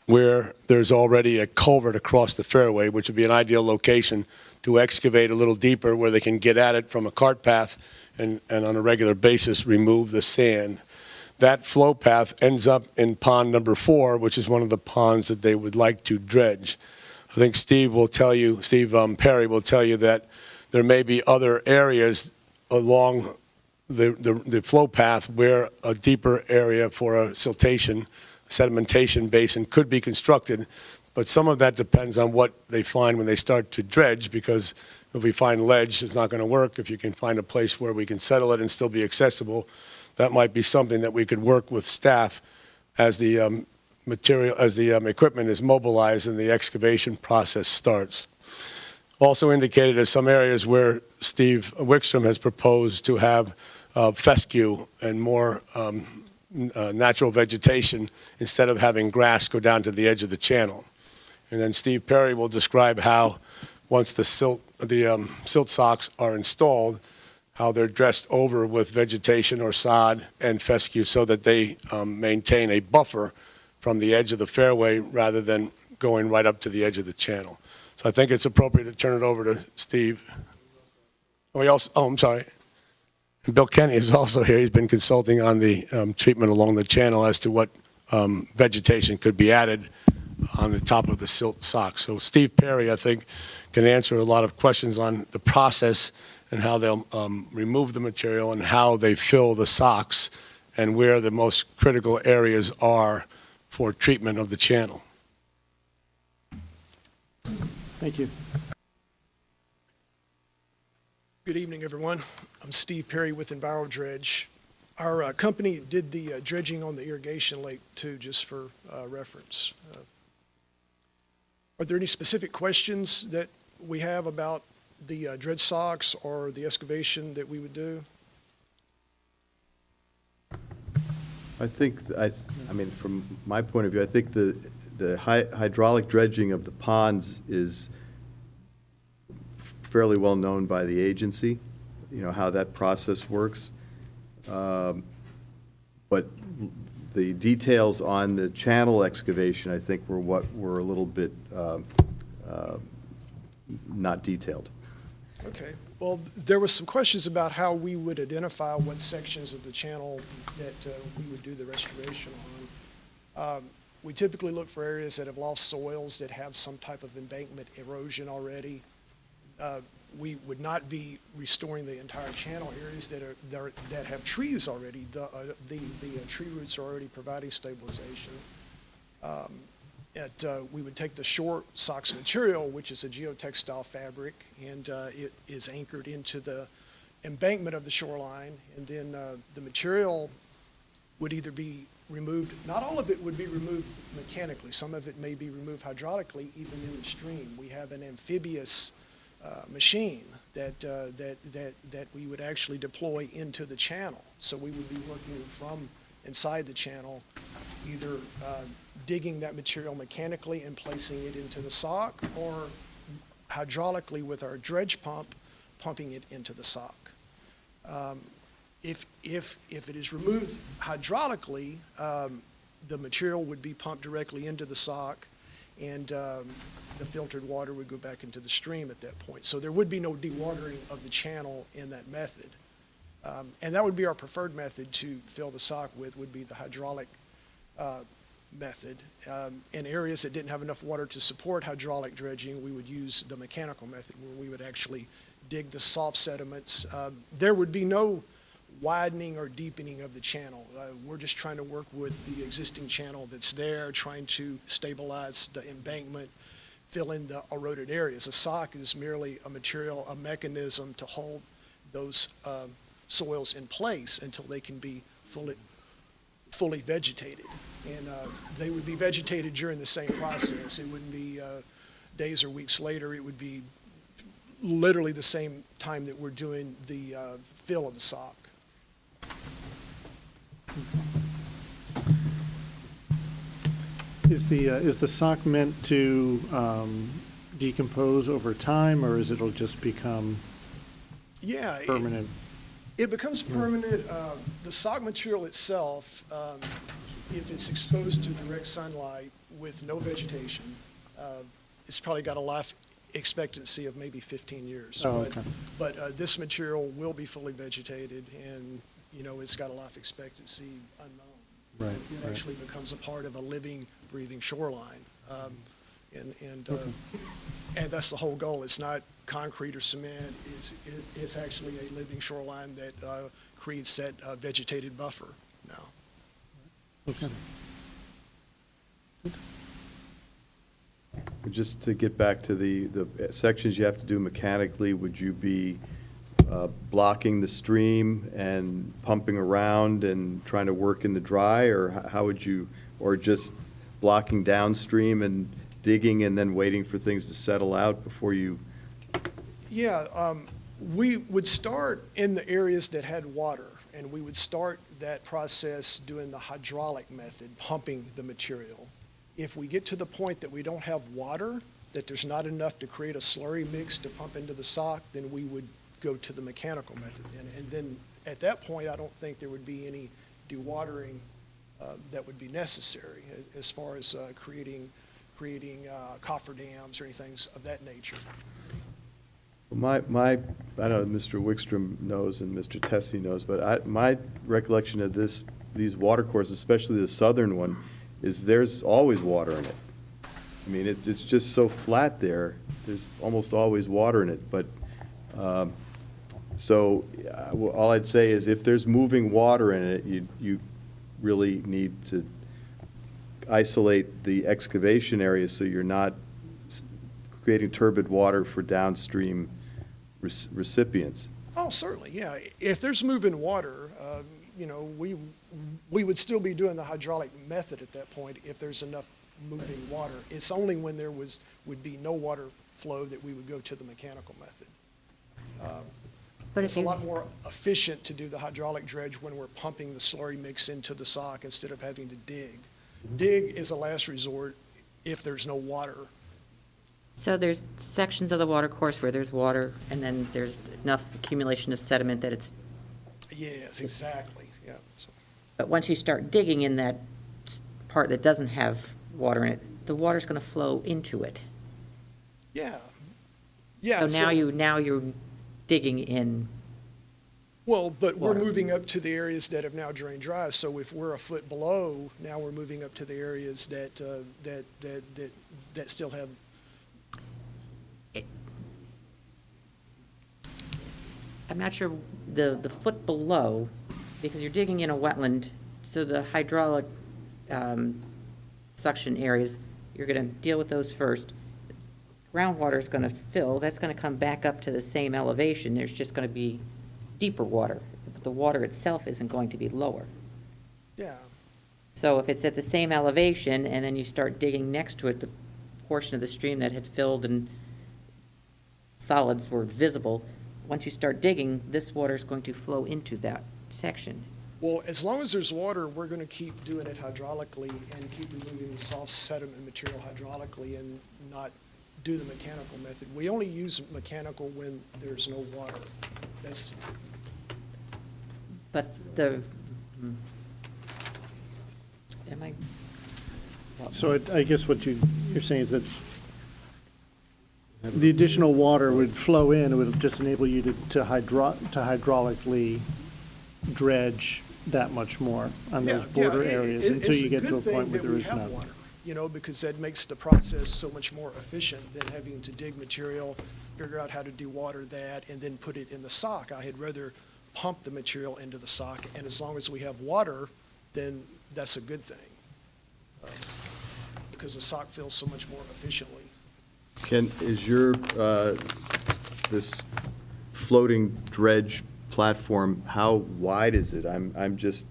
where there's already a culvert across the fairway, which would be an ideal location to excavate a little deeper where they can get at it from a cart path and on a regular basis remove the sand. That flow path ends up in pond number 4, which is one of the ponds that they would like to dredge. I think Steve Perry will tell you that there may be other areas along the flow path where a deeper area for a sedimentation basin could be constructed, but some of that depends on what they find when they start to dredge, because if we find ledge, it's not going to work. If you can find a place where we can settle it and still be accessible, that might be something that we could work with staff as the equipment is mobilized and the excavation process starts. Also indicated as some areas where Steve Wickstrom has proposed to have fescue and more natural vegetation instead of having grass go down to the edge of the channel. And then Steve Perry will describe how once the silt socks are installed, how they're dressed over with vegetation or sod and fescue so that they maintain a buffer from the edge of the fairway rather than going right up to the edge of the channel. So I think it's appropriate to turn it over to Steve. I'm sorry. And Bill Kenny is also here. He's been consulting on the treatment along the channel as to what vegetation could be added on the top of the silt sock. So Steve Perry, I think, can answer a lot of questions on the process and how they'll remove the material and how they fill the socks and where the most critical areas are for treatment of the channel. Thank you. Good evening, everyone. I'm Steve Perry with Enviro Dredge. Our company did the dredging on the irrigation lake too, just for reference. Are there any specific questions that we have about the dredge socks or the excavation that we would do? I think, I mean, from my point of view, I think the hydraulic dredging of the ponds is fairly well known by the agency, you know, how that process works. But the details on the channel excavation, I think, were a little bit not detailed. Okay. Well, there was some questions about how we would identify what sections of the channel that we would do the restoration on. We typically look for areas that have lost soils, that have some type of embankment erosion already. We would not be restoring the entire channel. Areas that have trees already. The tree roots are already providing stabilization. We would take the shore socks material, which is a geotextile fabric, and it is anchored into the embankment of the shoreline, and then the material would either be removed, not all of it would be removed mechanically, some of it may be removed hydraulically even in the stream. We have an amphibious machine that we would actually deploy into the channel. So we would be working from inside the channel, either digging that material mechanically and placing it into the sock, or hydraulically with our dredge pump, pumping it into the sock. If it is removed hydraulically, the material would be pumped directly into the sock, and the filtered water would go back into the stream at that point. So there would be no dewatering of the channel in that method. And that would be our preferred method to fill the sock with, would be the hydraulic method. In areas that didn't have enough water to support hydraulic dredging, we would use the mechanical method, where we would actually dig the soft sediments. There would be no widening or deepening of the channel. We're just trying to work with the existing channel that's there, trying to stabilize the embankment, fill in the eroded areas. A sock is merely a material, a mechanism to hold those soils in place until they can be fully vegetated. And they would be vegetated during the same process. It wouldn't be days or weeks later. It would be literally the same time that we're doing the fill of the sock. Is the sock meant to decompose over time, or is it'll just become permanent? It becomes permanent. The sock material itself, if it's exposed to direct sunlight with no vegetation, it's probably got a life expectancy of maybe 15 years. Oh, okay. But this material will be fully vegetated, and it's got a life expectancy unknown. Right. It actually becomes a part of a living, breathing shoreline, and that's the whole goal. It's not concrete or cement. It's actually a living shoreline that creates that vegetated buffer now. Okay. Just to get back to the sections you have to do mechanically, would you be blocking the stream and pumping around and trying to work in the dry, or how would you, or just blocking downstream and digging and then waiting for things to settle out before you? Yeah, we would start in the areas that had water, and we would start that process doing the hydraulic method, pumping the material. If we get to the point that we don't have water, that there's not enough to create a slurry mix to pump into the sock, then we would go to the mechanical method. And then at that point, I don't think there would be any dewatering that would be necessary as far as creating cofferdams or anything of that nature. I know Mr. Wickstrom knows and Mr. Tessie knows, but my recollection of these water courses, especially the southern one, is there's always water in it. I mean, it's just so flat there. There's almost always water in it, but, well, all I'd say is if there's moving water in it, you really need to isolate the excavation area so you're not creating turbid water for downstream recipients. Oh, certainly, yeah. If there's moving water, we would still be doing the hydraulic method at that point if there's enough moving water. It's only when there would be no water flow that we would go to the mechanical method. But It's if a you, lot more efficient to do the hydraulic dredge when we're pumping the slurry mix into the sock instead of having to dig. Dig is a last resort if there's no water. so there's sections of the water course where there's water, and then there's enough accumulation of sediment that it's, Yes, exactly, yeah. So- but once you start digging in that part that doesn't have water in it, the water's going to flow into it. Yeah. Yeah. So now you're digging in. Well, but we're water. moving up to the areas that have now drained dry, so if we're a foot below, now we're moving up to the areas that still have. I'm not sure the foot below, because you're digging in a wetland, so the hydraulic suction areas, you're going to deal with those first. Groundwater is going to fill, that's going to come back up to the same elevation, there's just going to be deeper water. But the water itself isn't going to be lower. Yeah, So if it's at the same elevation, and then you start digging next to it, the portion of the stream that had filled and solids were visible, once you start digging, this water is going to flow into that section. well, as long as there's water, we're going to keep doing it hydraulically and keep removing the soft sediment material hydraulically and not do the mechanical method. We only use mechanical when there's no water. That's, But the, am I? So I guess what you're saying is that the additional water would flow in, it would just enable you to hydraulically dredge that much more on those border areas until you get to a point where there is It's a good thing that we have none. water, because that makes the process so much more efficient than having to dig material, figure out how to do-water that, and then put it in the sock. I had rather pump the material into the sock, and as long as we have water, then that's a good thing. Because the sock fills so much more efficiently. Is your, this floating dredge platform, how wide is it? I'm just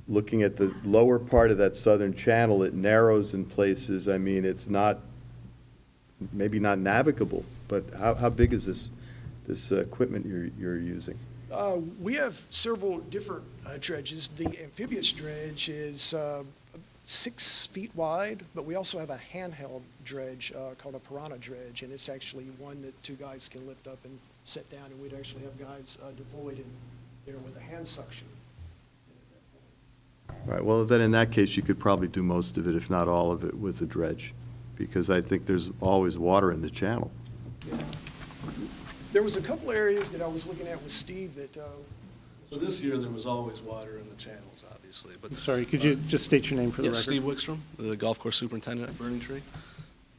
looking at the lower part of that southern channel, it narrows in places. I mean, it's not, maybe not navigable, but how big is this equipment you're using? We have several different dredges. The amphibious dredge is 6 feet wide, but we also have a handheld dredge called a piranha dredge, and it's actually one that 2 guys can lift up and set down, and we'd actually have guys deployed in there with a hand suction. All right, well, then in that case, you could probably do most of it, if not all of it, with the dredge, because I think there's always water in the channel. There was a couple areas that I was looking at with Steve that, So this year, there was always water in the channels, obviously, but. I'm sorry, could you just state your name for the Yes, record? Steve Wickstrom, the golf course superintendent at Burning Tree.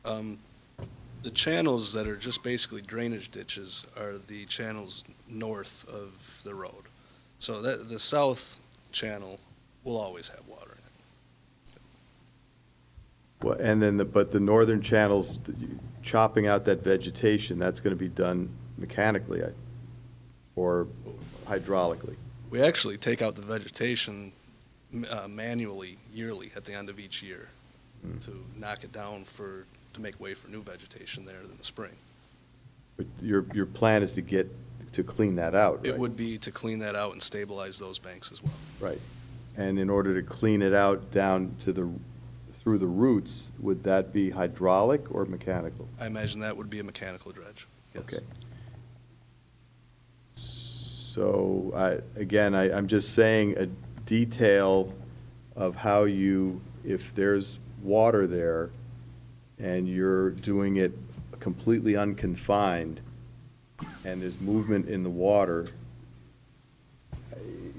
The channels that are just basically drainage ditches are the channels north of the road. So the south channel will always have water in it. Well, and then, but the northern channels, chopping out that vegetation, that's going to be done mechanically or hydraulically? We actually take out the vegetation manually, yearly, at the end of each year to knock it down to make way for new vegetation there in the spring. But your plan is to clean that out, right? It would be to clean that out and stabilize those banks as well. Right. And in order to clean it out down to through the roots, would that be hydraulic or mechanical? I imagine that would be a mechanical dredge, yes. Okay. So, I'm just saying a detail of how if there's water there and you're doing it completely unconfined and there's movement in the water,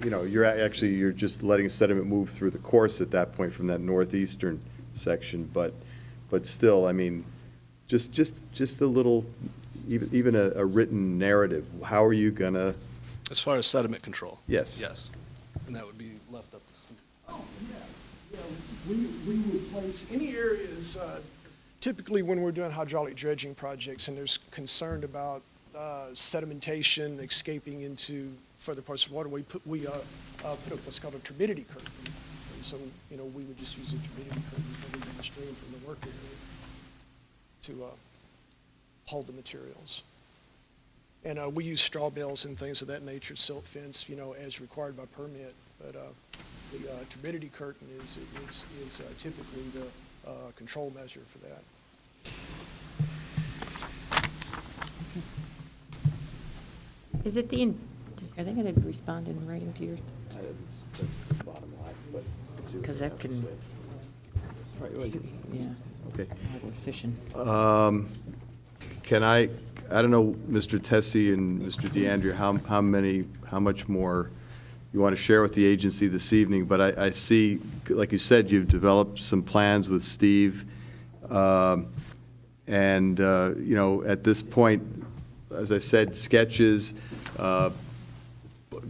you're just letting sediment move through the course at that point from that northeastern section, but but still, I mean, just a little, even a written narrative. How are you gonna, As far as sediment control? yes. Yes. And that would be left up to Steve. Oh, yeah. We would place any areas, typically when we're doing hydraulic dredging projects and there's concern about sedimentation escaping into further parts of water, we put what's called a turbidity curtain. And so, we would just use a turbidity curtain coming downstream from the work area to hold the materials. And we use straw bales and things of that nature, silt fence, as required by permit. But the turbidity curtain is typically the control measure for that. Is it are they going to respond in writing to your? That's the bottom line, but let's see what Because they that have to can, say. yeah, Okay. more efficient. Can I don't know, Mr. Tessie and Mr. DeAndrea, how much more you want to share with the agency this evening, but I see, like you said, you've developed some plans with Steve. And, at this point, as I said, sketches,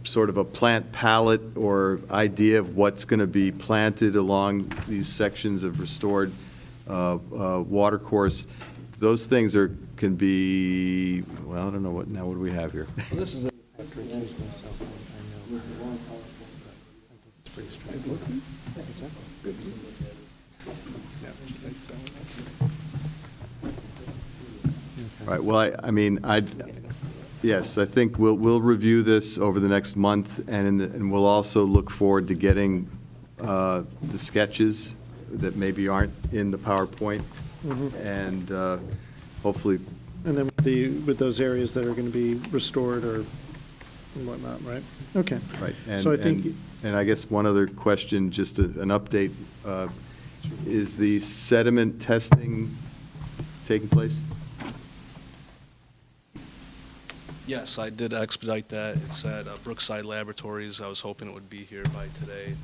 sort of a plant palette or idea of what's going to be planted along these sections of restored water course. Those things can be, well, I don't know what do we have here? Well, this is All right, well, yes, I think we'll review this over the next month, and we'll also look forward to getting the sketches that maybe aren't in the PowerPoint, and hopefully. And then with those areas that are going to be restored or whatnot, right? Okay. Right. So I think. And I guess one other question, just an update, is the sediment testing taking place? Yes, I did expedite that. It's at Brookside Laboratories. I was hoping it would be here by today.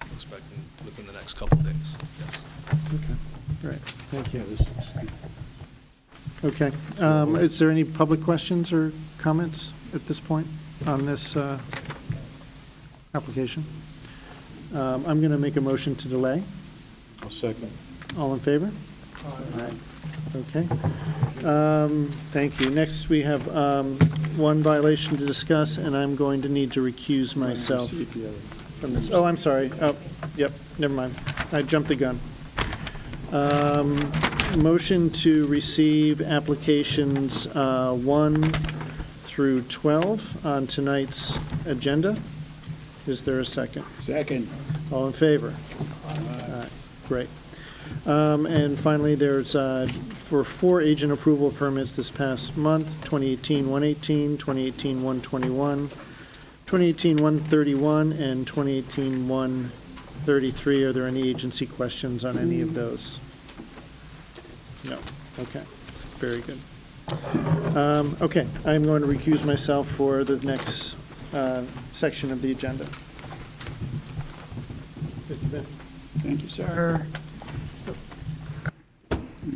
I'm expecting within the next couple of days. Yes. Okay, all right, thank you. Okay, is there any public questions or comments at this point on this application? I'm going to make a motion to delay. I'll second. All in favor? Aye. Okay. Thank you. Next, we have one violation to discuss, and I'm going to need to recuse myself from this. Oh, I'm sorry. Oh, yep, never mind. I jumped the gun. Motion to receive applications 1 through 12 on tonight's agenda. Is there a second? Second. All in favor? Aye. Great. And finally, there's for 4 agent approval permits this past month, 2018-118, 2018-121, 2018-131, and 2018-133. Are there any agency questions on any of those? No. Okay. Very good. Okay. I'm going to recuse myself for the next section of the agenda. Thank you, sir.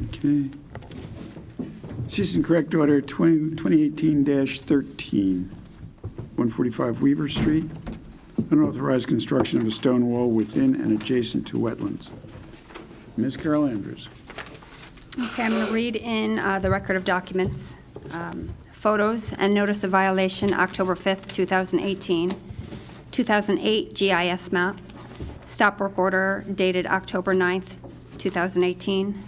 Okay. Cease and correct order 2018-13, 145 Weaver Street. Unauthorized construction of a stone wall within and adjacent to wetlands. Ms. Carol Andrews. Okay, I'm going to read in the record of documents. Photos and notice of violation, October 5th, 2018. 2008 GIS map. Stop work order dated October 9th, 2018.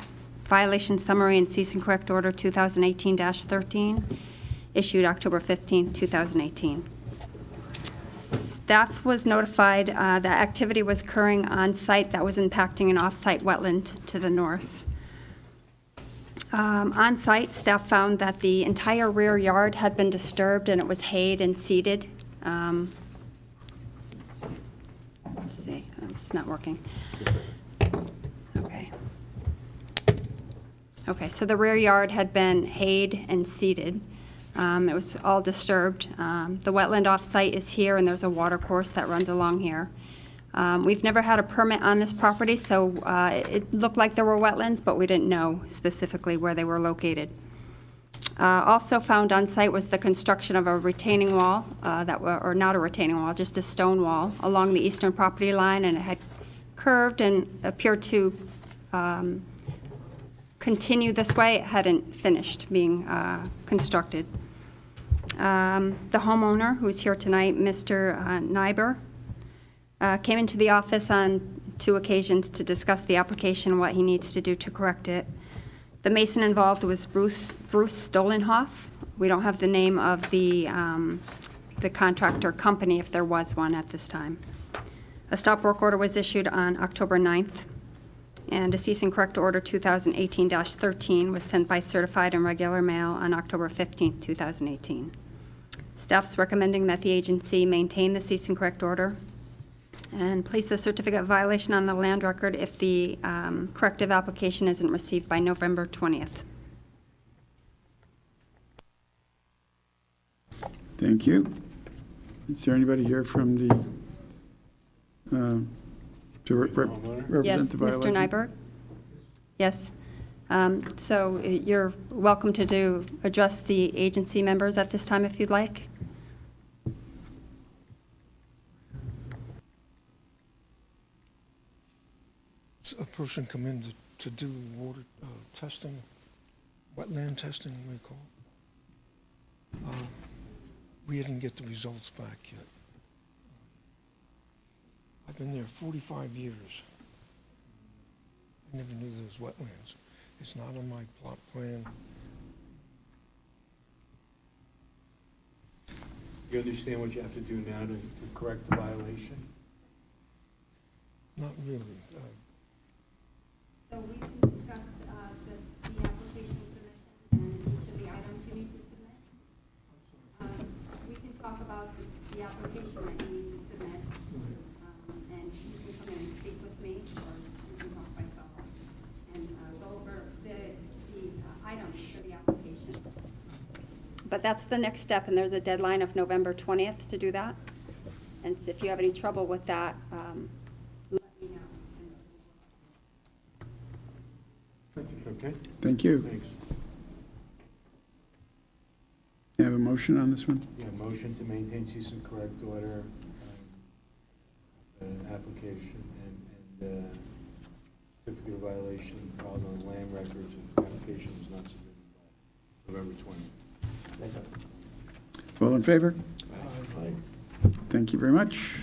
Violation summary and cease and correct order 2018-13, issued October 15th, 2018. Staff was notified that activity was occurring on site that was impacting an off-site wetland to the north. On site, staff found that the entire rear yard had been disturbed and it was hayed and seeded. Let's see, it's not working. Okay. Okay, so the rear yard had been hayed and seeded. It was all disturbed. The wetland off-site is here, and there's a water course that runs along here. We've never had a permit on this property, so it looked like there were wetlands, but we didn't know specifically where they were located. Also found on site was the construction of a retaining wall, or not a retaining wall, just a stone wall along the eastern property line, and it had curved and appeared to continue this way. It hadn't finished being constructed. The homeowner, who's here tonight, Mr. Nyber, came into the office on 2 occasions to discuss the application and what he needs to do to correct it. The mason involved was Bruce Stolenhoff. We don't have the name of the contractor company, if there was one at this time. A stop work order was issued on October 9th, and a cease and correct order 2018-13 was sent by certified and regular mail on October 15th, 2018. Staff's recommending that the agency maintain the cease and correct order and place the certificate of violation on the land record if the corrective application isn't received by November 20th. Thank you. Is there anybody here from the, to represent Yes, the Mr. violation? Nyberg? Yes. So you're welcome to address the agency members at this time if you'd like. A person come in to do water testing, wetland testing, we call it. We didn't get the results back yet. I've been there 45 years. I never knew there was wetlands. It's not on my plot plan. You understand what you have to do now to correct the violation? Not really. So we can discuss the application submission and each of the items you need to submit. We can talk about the application that you need to submit, and you can come in and speak with me, or you can talk by phone, and go over the items for the application. But that's the next step, and there's a deadline of November 20th to do that. And if you have any trouble with that, let me know. Okay? Thank you. Thanks. You have a motion on this one? Yeah, motion to maintain cease and correct order, application and certificate of violation filed on land records if the application is not submitted by November 20th. All in favor? Aye. Thank you very much.